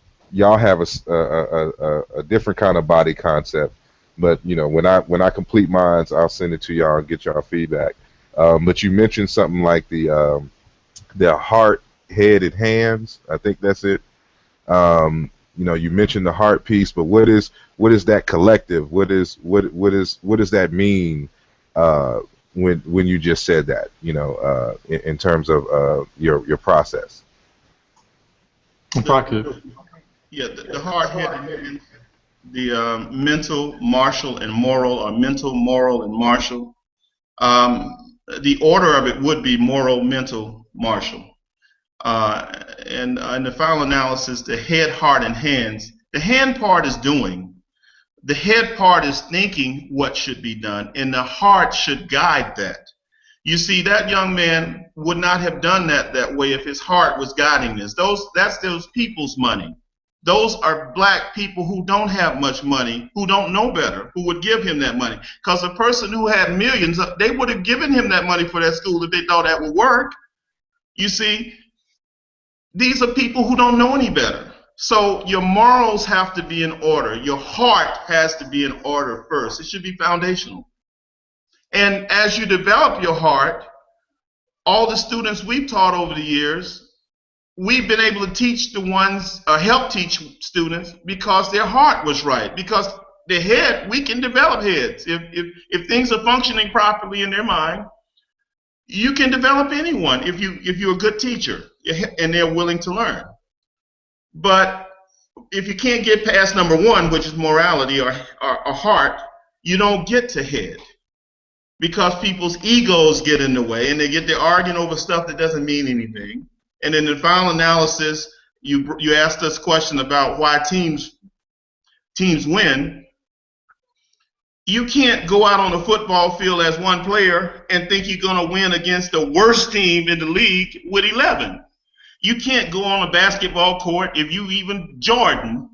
have a different kind of body concept. But you know, when I complete mine, I'll send it to y'all and get y'all feedback. But you mentioned something like the heart, head, and hands. I think that's it. You know, you mentioned the heart piece, but what is that collective? What does that mean when you just said that? You know, in terms of your process. Yeah, the heart, head, and hands, the mental, martial, and moral, or mental, moral, and martial. The order of it would be moral, mental, martial. And in the final analysis, the head, heart, and hands. The hand part is doing. The head part is thinking what should be done, and the heart should guide that. You see, that young man would not have done that way if his heart was guiding this. That's those people's money. Those are black people who don't have much money, who don't know better, who would give him that money. Because a person who had millions, they would have given him that money for that school if they thought that would work. You see, These are people who don't know any better. So your morals have to be in order. Your heart has to be in order first. It should be foundational. And as you develop your heart, all the students we've taught over the years, we've been able to teach the ones, help teach students because their heart was right. Because the head, we can develop heads. If things are functioning properly in their mind, you can develop anyone if you're a good teacher and they're willing to learn. But if you can't get past number one, which is morality or heart, you don't get to head. Because people's egos get in the way and they get to arguing over stuff that doesn't mean anything. And in the final analysis, you asked us a question about why teams win. You can't go out on a football field as one player and think you're going to win against the worst team in the league with 11. You can't go on a basketball court if you even Jordan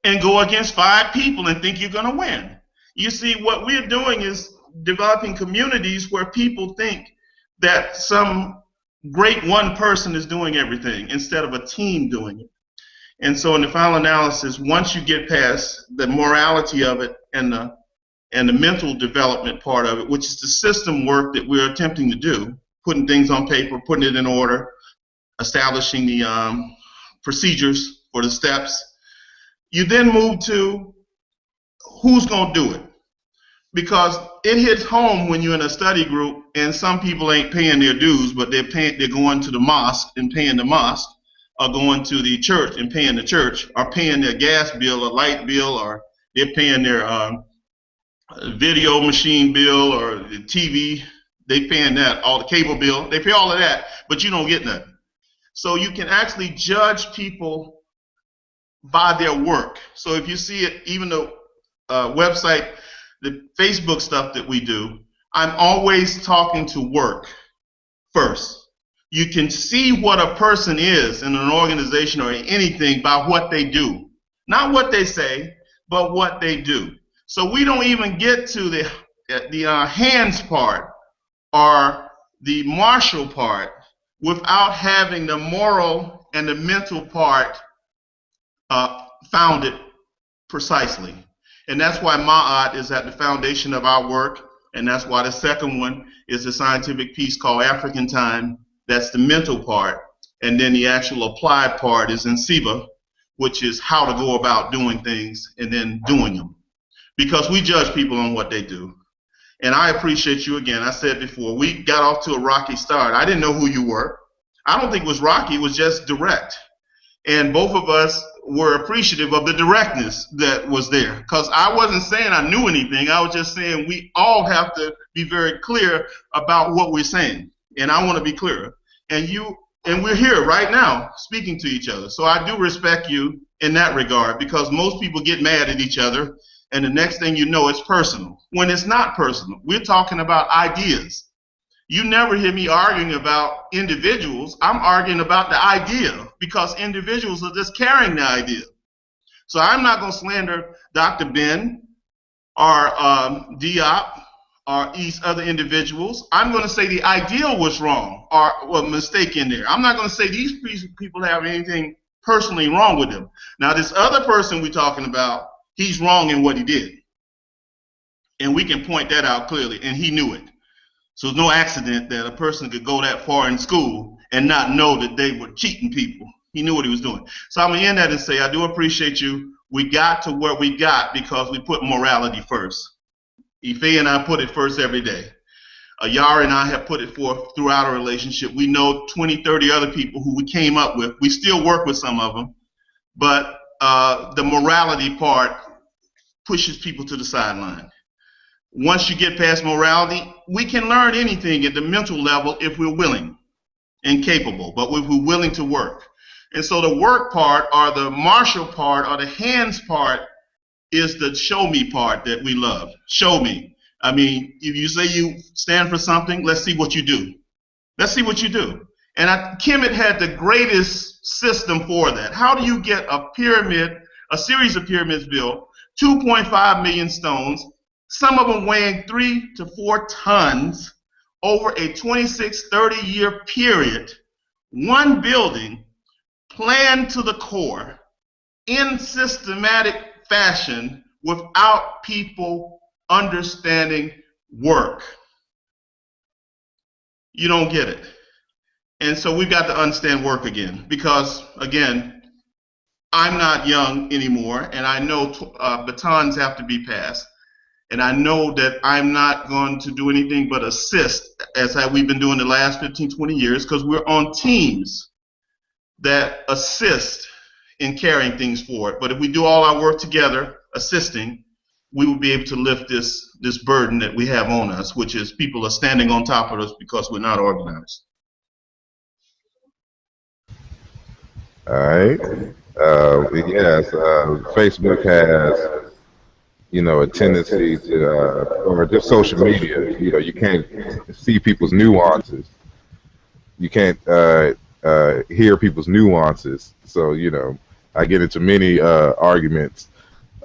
and go against 5 people and think you're going to win. You see, what we're doing is developing communities where people think that some great one person is doing everything instead of a team doing it. And so in the final analysis, once you get past the morality of it and the mental development part of it, which is the system work that we're attempting to do, putting things on paper, putting it in order, establishing the procedures for the steps, you then move to who's going to do it. Because it hits home when you're in a study group and some people ain't paying their dues, but they're going to the mosque and paying the mosque, or going to the church and paying the church, or paying their gas bill or light bill, or they're paying their video machine bill or the TV. They paying that, all the cable bill. They pay all of that, but you don't get nothing. So you can actually judge people by their work. So if you see it, even the website, the Facebook stuff that we do, I'm always talking to work first. You can see what a person is in an organization or anything by what they do. Not what they say, but what they do. So we don't even get to the hands part or the martial part without having the moral and the mental part founded precisely. And that's why Ma'at is at the foundation of our work, and that's why the second one is a scientific piece called African Time. That's the mental part, and then the actual applied part is in SIBA, which is how to go about doing things and then doing them. Because we judge people on what they do. And I appreciate you again. I said before, we got off to a rocky start. I didn't know who you were. I don't think it was rocky, it was just direct. And both of us were appreciative of the directness that was there. Because I wasn't saying I knew anything. I was just saying we all have to be very clear about what we're saying. And I want to be clearer. And we're here right now speaking to each other. So I do respect you in that regard, because most people get mad at each other and the next thing you know it's personal. When it's not personal, we're talking about ideas. You never hear me arguing about individuals. I'm arguing about the idea, because individuals are just carrying the idea. So I'm not going to slander Dr. Ben or Diop or these other individuals. I'm going to say the ideal was wrong or a mistake in there. I'm not going to say these people have anything personally wrong with them. Now, this other person we're talking about, he's wrong in what he did. And we can point that out clearly, and he knew it. So it's no accident that a person could go that far in school and not know that they were cheating people. He knew what he was doing. So I'm going to end that and say I do appreciate you. We got to where we got because we put morality first. Ife and I put it first every day. Yara and I have put it forth throughout our relationship. We know 20, 30 other people who we came up with. We still work with some of them. But the morality part pushes people to the sideline. Once you get past morality, we can learn anything at the mental level if we're willing and capable, but if we're willing to work. And so the work part or the martial part or the hands part is the show me part that we love. Show me. I mean, if you say you stand for something, let's see what you do. Let's see what you do. And Kemet had the greatest system for that. How do you get a pyramid, a series of pyramids built, 2.5 million stones, some of them weighing 3 to 4 tons over a 26, 30-year period, one building planned to the core in systematic fashion without people understanding work, you don't get it. And so we've got to understand work again, because again, I'm not young anymore, and I know batons have to be passed. And I know that I'm not going to do anything but assist, as we've been doing the last 15, 20 years, because we're on teams that assist in carrying things forward. But if we do all our work together, assisting, we will be able to lift this burden that we have on us, which is people are standing on top of us because we're not organized. All right. Yes, Facebook has, a tendency to, or just social media, you can't see people's nuances. You can't hear people's nuances. So, I get into many arguments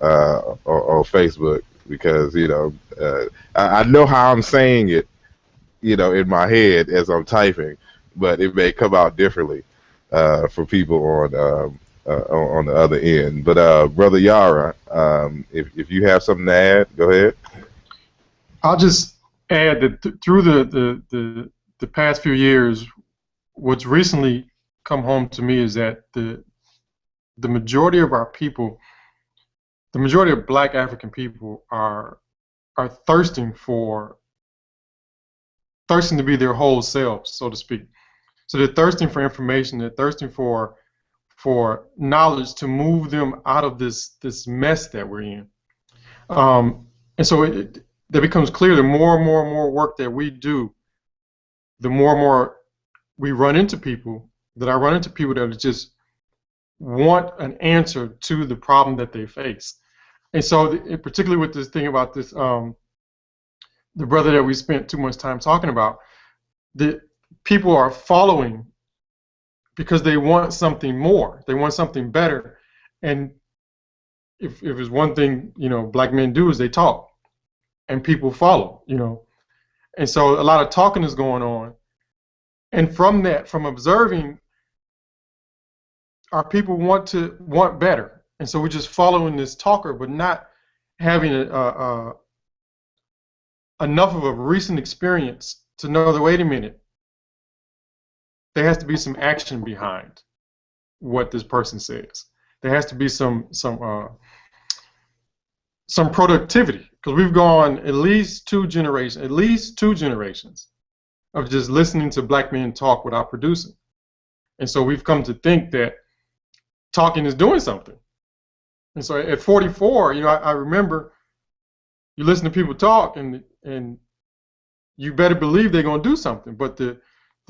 on Facebook because, I know how I'm saying it, in my head as I'm typing, but it may come out differently for people on the other end. But Brother Yara, if you have something to add, go ahead. I'll just add that through the past few years, what's recently come home to me is that the majority of our people, the majority of Black African people, are thirsting to be their whole selves, so to speak. So they're thirsting for information. They're thirsting for knowledge to move them out of this mess that we're in. And so that becomes clear. The more and more work that we do, the more and more we run into people. That I run into people that just want an answer to the problem that they face. And so, particularly with this thing about this, the brother that we spent too much time talking about, the people are following because they want something more. They want something better. And if it's one thing, Black men do is they talk, and people follow, And so a lot of talking is going on. And from that, from observing, our people want better. And so we're just following this talker, but not having enough of a recent experience to know that, wait a minute, there has to be some action behind what this person says. There has to be some productivity, because we've gone at least two generations of just listening to Black men talk without producing. And so we've come to think that talking is doing something. And so at 44, I remember you listen to people talk, and you better believe they're going to do something. But the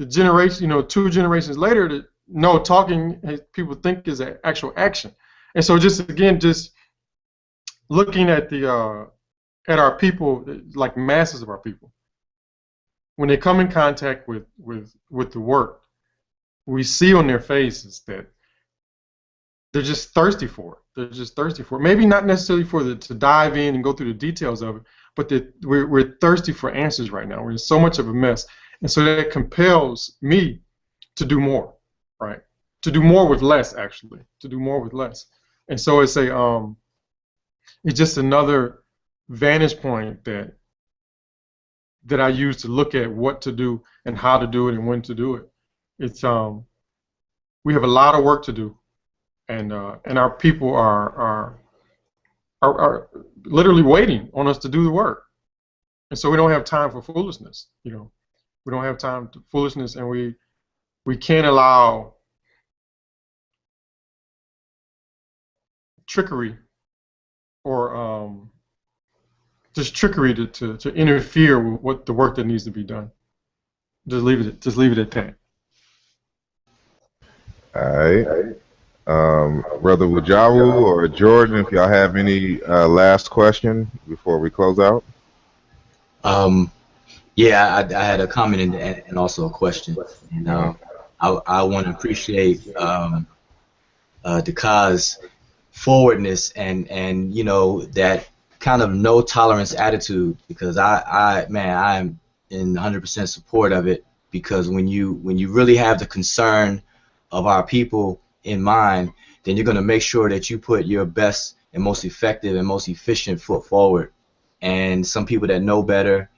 generation, 2 generations later, no, talking, people think is an actual action. And so just looking at our people, like masses of our people, when they come in contact with the work, we see on their faces that they're just thirsty for it. They're just thirsty for it. Maybe not necessarily to dive in and go through the details of it, but we're thirsty for answers right now. We're in so much of a mess. And so that compels me to do more, right? To do more with less, actually. To do more with less. And so it's just another vantage point that I use to look at what to do and how to do it and when to do it. It's we have a lot of work to do, and our people are literally waiting on us to do the work. And so we don't have time for foolishness, We don't have time for foolishness, and we can't allow trickery or just trickery to interfere with what the work that needs to be done. Just leave it at that. All right. Brother Wajawu or Jordan, if y'all have any last question before we close out. Yeah, I had a comment and also a question. And I want to appreciate Daka's forwardness and that kind of no tolerance attitude, because I'm in 100% support of it, because when you really have the concern of our people, in mind, then you're going to make sure that you put your best and most effective and most efficient foot forward. And some people that know better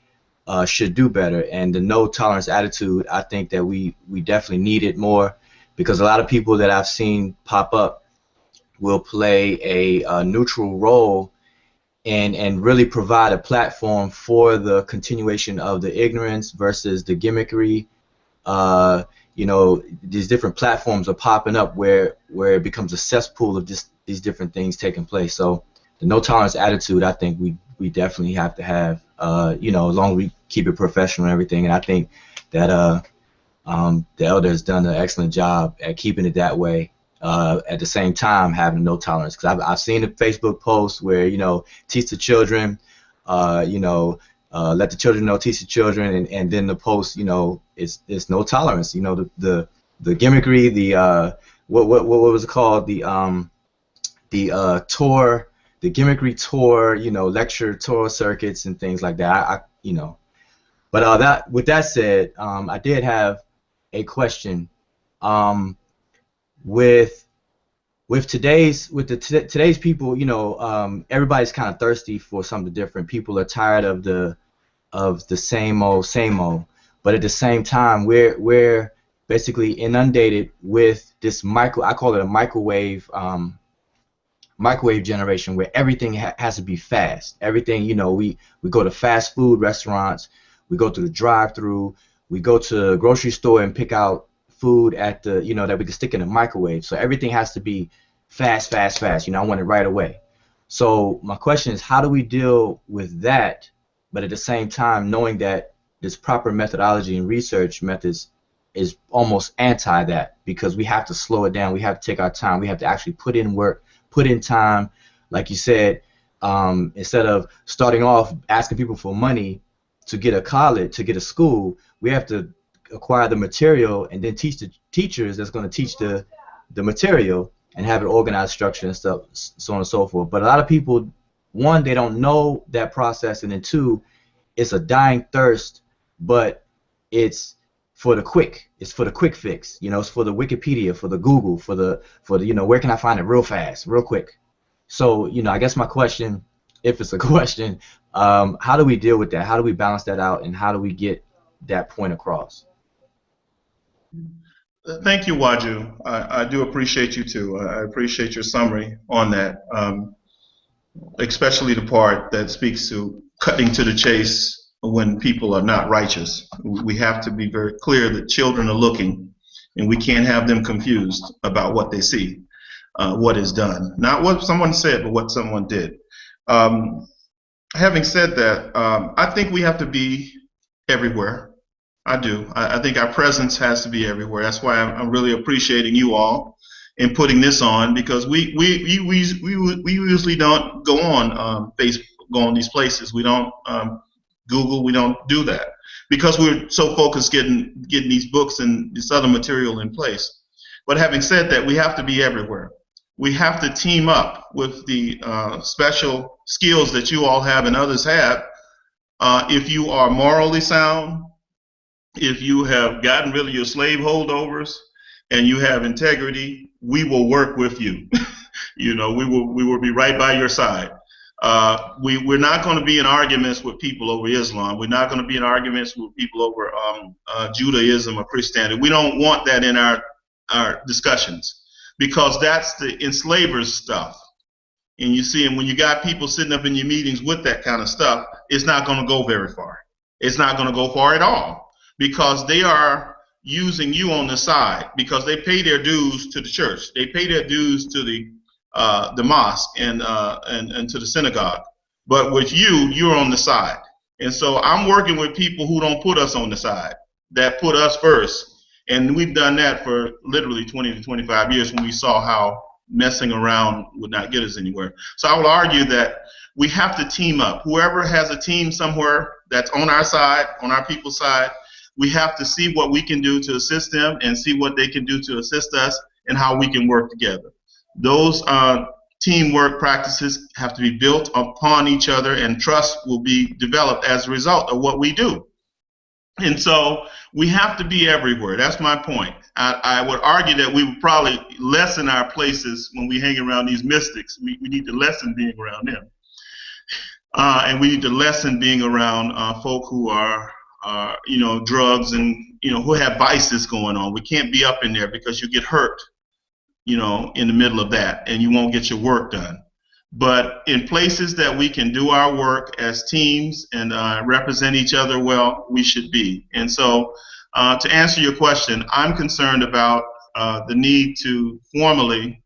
should do better. And the no tolerance attitude, I think that we definitely need it more, because a lot of people that I've seen pop up will play a neutral role and really provide a platform for the continuation of the ignorance versus the gimmickry. You know, these different platforms are popping up where it becomes a cesspool of just these different things taking place. So the no tolerance attitude, I think we definitely have to have, you know, as long as we keep it professional and everything. And I think that the elder has done an excellent job at keeping it that way. At the same time, having no tolerance, because I've seen the Facebook posts where, you know, teach the children, you know, let the children know, teach the children, and then the post, you know, it's no tolerance. You know, the gimmickry, the what was it called, the tour, the gimmickry tour, you know, lecture tour circuits and things like that. You know, but that, with that said, I did have a question. With today's people, you know, everybody's kind of thirsty for something different. People are tired of the same old. But at the same time, we're basically inundated with this I call it a microwave generation, where everything has to be fast. Everything, you know, we go to fast food restaurants, we go to the drive-through, we go to the grocery store and pick out food at the, you know, that we can stick in the microwave. So everything has to be fast. You know, I want it right away. So my question is, how do we deal with that, but at the same time knowing that this proper methodology and research methods is almost anti that, because we have to slow it down, we have to take our time, we have to actually put in work, put in time, like you said, instead of starting off asking people for money to get a college, to get a school, we have to acquire the material and then teach the teachers that's going to teach the material and have an organized structure and stuff, so on and so forth. But a lot of people, one, they don't know that process, and then two, it's a dying thirst, but it's for the quick fix. You know, it's for the Wikipedia, for the Google, for the you know, where can I find it real fast, real quick. So, you know, I guess my question, if it's a question, how do we deal with that? How do we balance that out, and how do we get that point across? Thank you, Waju. I do appreciate you too. I appreciate your summary on that, especially the part that speaks to cutting to the chase when people are not righteous. We have to be very clear that children are looking, and we can't have them confused about what they see, what is done. Not what someone said, but what someone did. Having said that, I think we have to be everywhere. I do. I think our presence has to be everywhere. That's why I'm really appreciating you all in putting this on, because we usually don't go on Facebook, go on these places. We don't Google. We don't do that because we're so focused getting these books and this other material in place. But having said that, we have to be everywhere. We have to team up with the special skills that you all have and others have. If you are morally sound, if you have gotten rid of your slave holdovers, and you have integrity, we will work with you. You know, we will be right by your side. We're not going to be in arguments with people over Islam. We're not going to be in arguments with people over Judaism or Christianity. We don't want that in our discussions, because that's the enslavers stuff. And you see, and when you got people sitting up in your meetings with that kind of stuff, it's not going to go very far. It's not going to go far at all, because they are using you on the side, because they pay their dues to the church. They pay their dues to the mosque and to the synagogue. But with you, you're on the side. And so I'm working with people who don't put us on the side, that put us first. And we've done that for literally 20 to 25 years when we saw how messing around would not get us anywhere. So I will argue that we have to team up. Whoever has a team somewhere that's on our side, on our people's side, we have to see what we can do to assist them and see what they can do to assist us and how we can work together. Those teamwork practices have to be built upon each other, and trust will be developed as a result of what we do. And so we have to be everywhere. That's my point. I would argue that we would probably lessen our places when we hang around these mystics. We need to lessen being around them. And we need to lessen being around folk who are, drugs and, who have vices going on. We can't be up in there because you get hurt, in the middle of that, and you won't get your work done. But in places that we can do our work as teams and represent each other well, we should be. And so, to answer your question, I'm concerned about the need to formally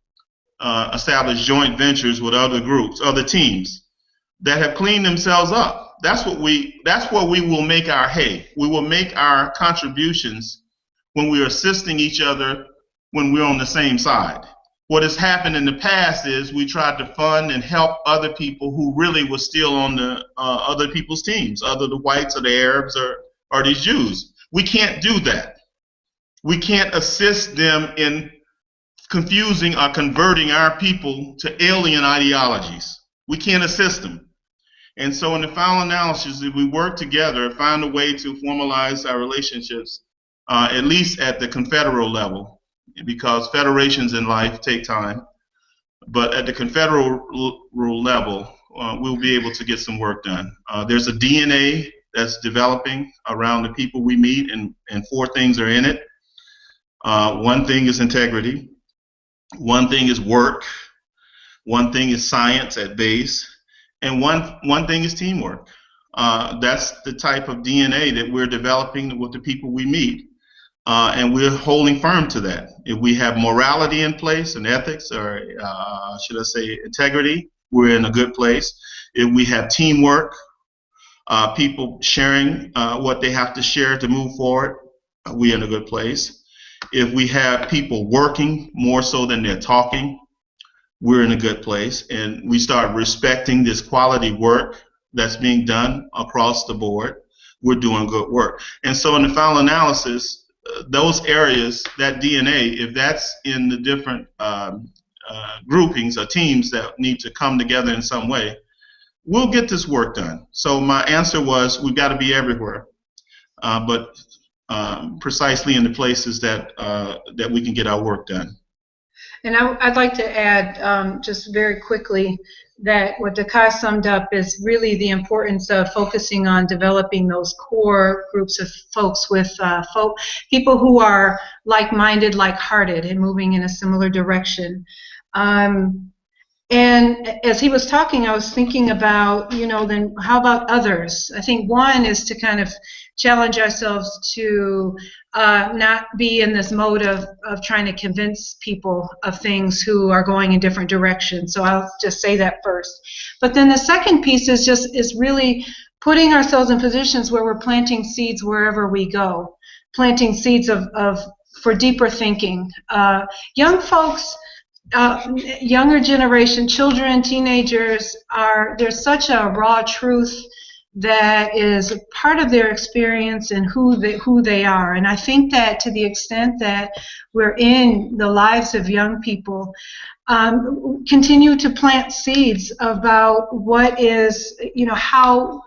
establish joint ventures with other groups, other teams that have cleaned themselves up. That's where we will make our hay. We will make our contributions when we are assisting each other when we're on the same side. What has happened in the past is we tried to fund and help other people who really were still on the other people's teams, other the whites or the Arabs or these Jews. We can't do that. We can't assist them in confusing or converting our people to alien ideologies. We can't assist them. And so in the final analysis, if we work together, find a way to formalize our relationships, at least at the confederal level, because federations in life take time, but at the confederal level, we'll be able to get some work done. There's a DNA that's developing around the people we meet, and 4 things are in it. One thing is integrity. One thing is work. One thing is science at base. And one thing is teamwork. That's the type of DNA that we're developing with the people we meet. And we're holding firm to that. If we have morality in place and ethics, or should I say integrity, we're in a good place. If we have teamwork, people sharing what they have to share to move forward, we're in a good place. If we have people working more so than they're talking, we're in a good place. And we start respecting this quality work that's being done across the board, we're doing good work. And so in the final analysis, those areas, that DNA, if that's in the different groupings or teams that need to come together in some way, we'll get this work done. So my answer was we've got to be everywhere, but precisely in the places that we can get our work done. And I'd like to add just very quickly that what Dakar summed up is really the importance of focusing on developing those core groups of folks with people who are like-minded, like-hearted, and moving in a similar direction. And as he was talking, I was thinking about, then how about others? I think one is to kind of challenge ourselves to not be in this mode of trying to convince people of things who are going in different directions. So I'll just say that first. But then the second piece is really putting ourselves in positions where we're planting seeds wherever we go, planting seeds for deeper thinking. Young folks, younger generation, children, teenagers, there's such a raw truth that is part of their experience and who they are. And I think that to the extent that we're in the lives of young people, continue to plant seeds about what is, how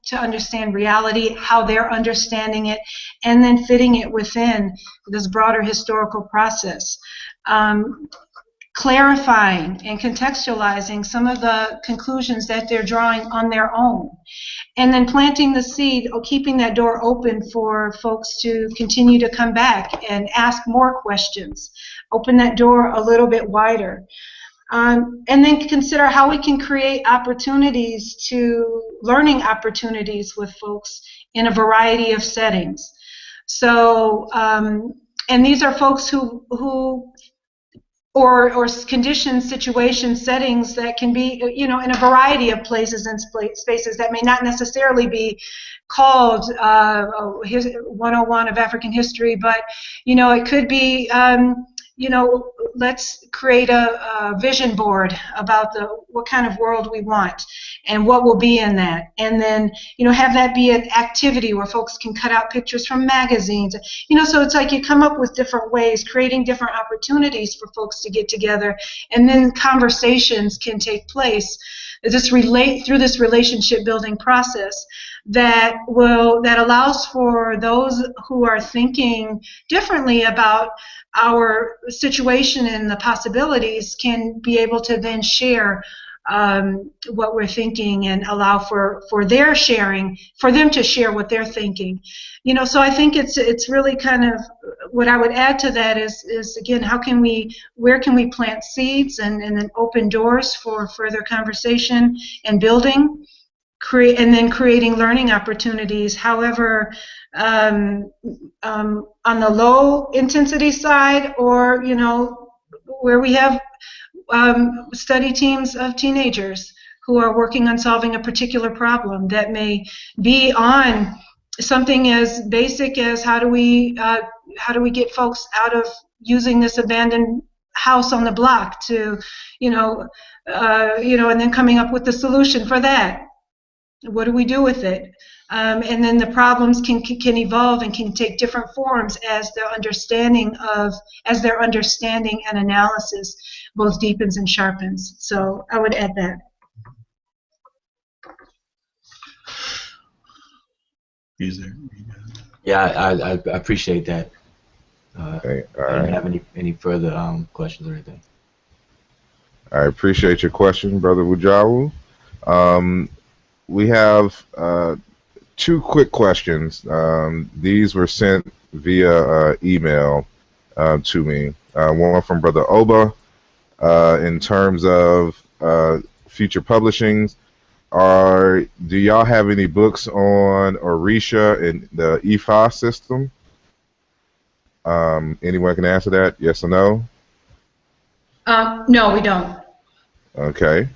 to understand reality, how they're understanding it, and then fitting it within this broader historical process. Clarifying and contextualizing some of the conclusions that they're drawing on their own, and then planting the seed, or keeping that door open for folks to continue to come back and ask more questions, open that door a little bit wider, and then consider how we can create learning opportunities with folks in a variety of settings. So, and these are folks who or conditions, situations, settings that can be, in a variety of places and spaces that may not necessarily be called 101 of African history, but, it could be, let's create a vision board about what kind of world we want and what will be in that. And then, have that be an activity where folks can cut out pictures from magazines. So it's like you come up with different ways, creating different opportunities for folks to get together, and then conversations can take place through this relationship building process that allows for those who are thinking differently about our situation and the possibilities can be able to then share what we're thinking and allow for their sharing, for them to share what they're thinking. So I think it's really kind of what I would add to that is again, where can we plant seeds and then open doors for further conversation and building, and then creating learning opportunities. However, on the low intensity side, or where we have study teams of teenagers who are working on solving a particular problem that may be on something as basic as how do we get folks out of using this abandoned house on the block to and then coming up with the solution for that. What do we do with it? And then the problems can evolve and can take different forms as their understanding and analysis both deepens and sharpens. So I would add that. Yeah, I appreciate that. Okay, all I right. don't have any further questions or anything. I appreciate your question, Brother Wujawu. We have two quick questions. These were sent via email to me. One from Brother Oba in terms of future publishings. Do y'all have any books on Orisha and the IFA system? Anyone can answer that, yes or no? No, we don't. Okay.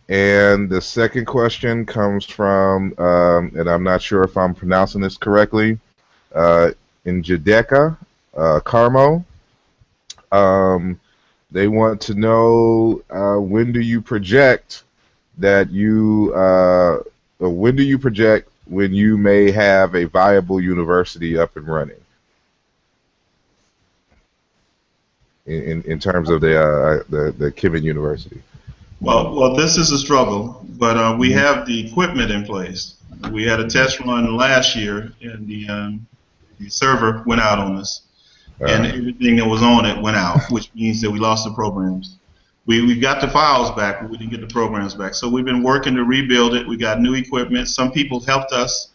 And the second question comes from, and I'm not sure if I'm pronouncing this correctly, Njideka Carmo. They want to know when do you project when you may have a viable university up and running in terms of the KMT University? Well, this is a struggle, but we have the equipment in place. We had a test run last year, and the server went out on us, and everything that was on it went out, which means that we lost the programs. We got the files back, but we didn't get the programs back. So we've been working to rebuild it. We got new equipment. Some people helped us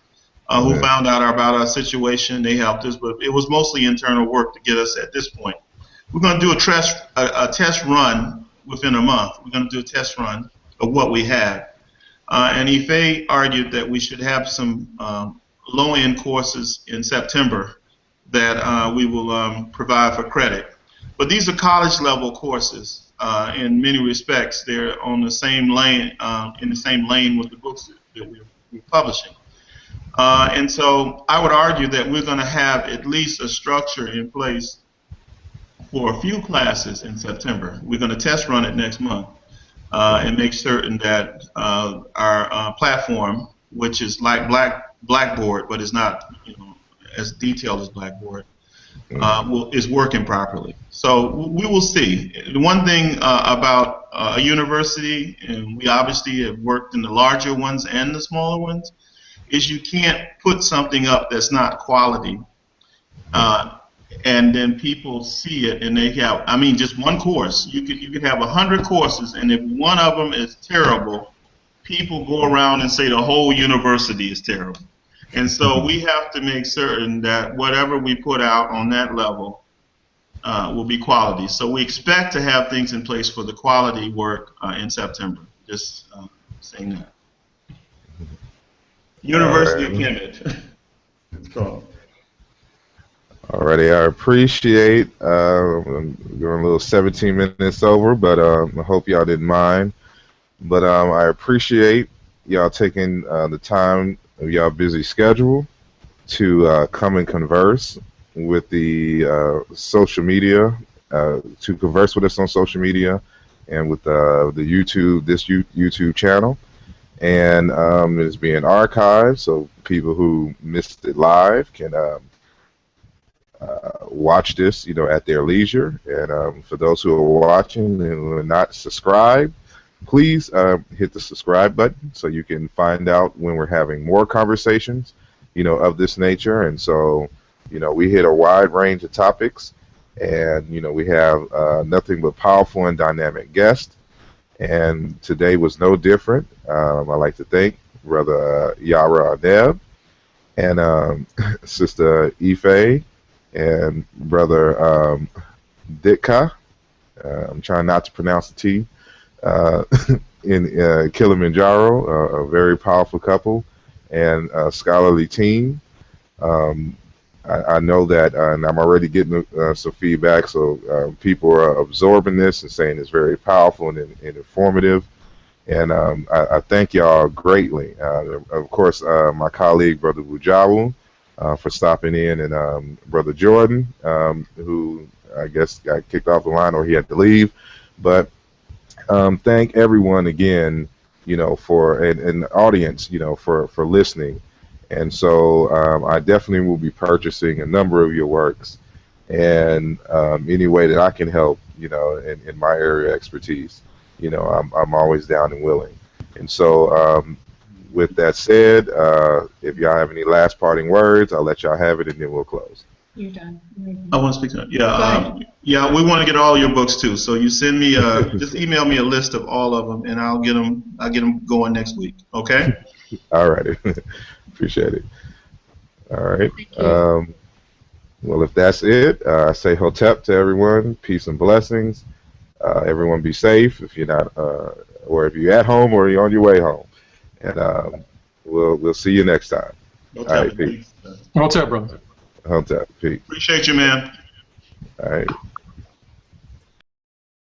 who found out about our situation. They helped us, but it was mostly internal work to get us at this point. We're going to do a test run within a month. We're going to do a test run of what we have. And Ife argued that we should have some low-end courses in September that we will provide for credit. But these are college-level courses. In many respects, they're on the same lane, in the same lane with the books that we're publishing. And so I would argue that we're going to have at least a structure in place for a few classes in September. We're going to test run it next month and make certain that our platform, which is like Blackboard, but is not as detailed as Blackboard, is working properly. So we will see. The one thing about a university, and we obviously have worked in the larger ones and the smaller ones, is you can't put something up that's not quality and then people see it and they have, just one course. You could have 100 courses, and if one of them is terrible, people go around and say the whole university is terrible. And so we have to make certain that whatever we put out on that level will be quality. So we expect to have things in place for the quality work in September. Just saying that. University of KMT. It's called. Alrighty, I appreciate. I'm going a little 17 minutes over, but I hope y'all didn't mind. But I appreciate y'all taking the time of y'all busy schedule to come and converse with the social media, to converse with us on social media, and with the YouTube channel. And it is being archived, so people who missed it live can watch this, at their leisure. And for those who are watching and who are not subscribed, please hit the subscribe button so you can find out when we're having more conversations, of this nature. And so, we hit a wide range of topics, and we have nothing but powerful and dynamic guests. And today was no different. I'd like to thank Brother Yara Neb and Sister Ife and Brother Ditka. I'm trying not to pronounce the T. In Kilimanjaro, a very powerful couple and a scholarly team. I know that, and I'm already getting some feedback, so people are absorbing this and saying it's very powerful and informative. And I thank y'all greatly. Of course, my colleague, Brother Bujawu, for stopping in, and Brother Jordan, who I guess got kicked off the line or he had to leave. But thank everyone again, for an audience, for listening. And so I definitely will be purchasing a number of your works, and any way that I can help, in my area of expertise, I'm always down and willing. And so with that said, if y'all have any last parting words, I'll let y'all have it, and then we'll close. You're done. I want to speak to it. Yeah, we want to get all your books too. So you send me just email me a list of all of them, and I'll get them going next week. Okay. All righty. Appreciate it. All right. Well, if that's it, I say hotep to everyone. Peace and blessings. Everyone be safe if you're not, or if you're at home or you're on your way home. And we'll see you next time. All right, peace. Hotep, brother. Hotep, peace. Appreciate you, man. All right.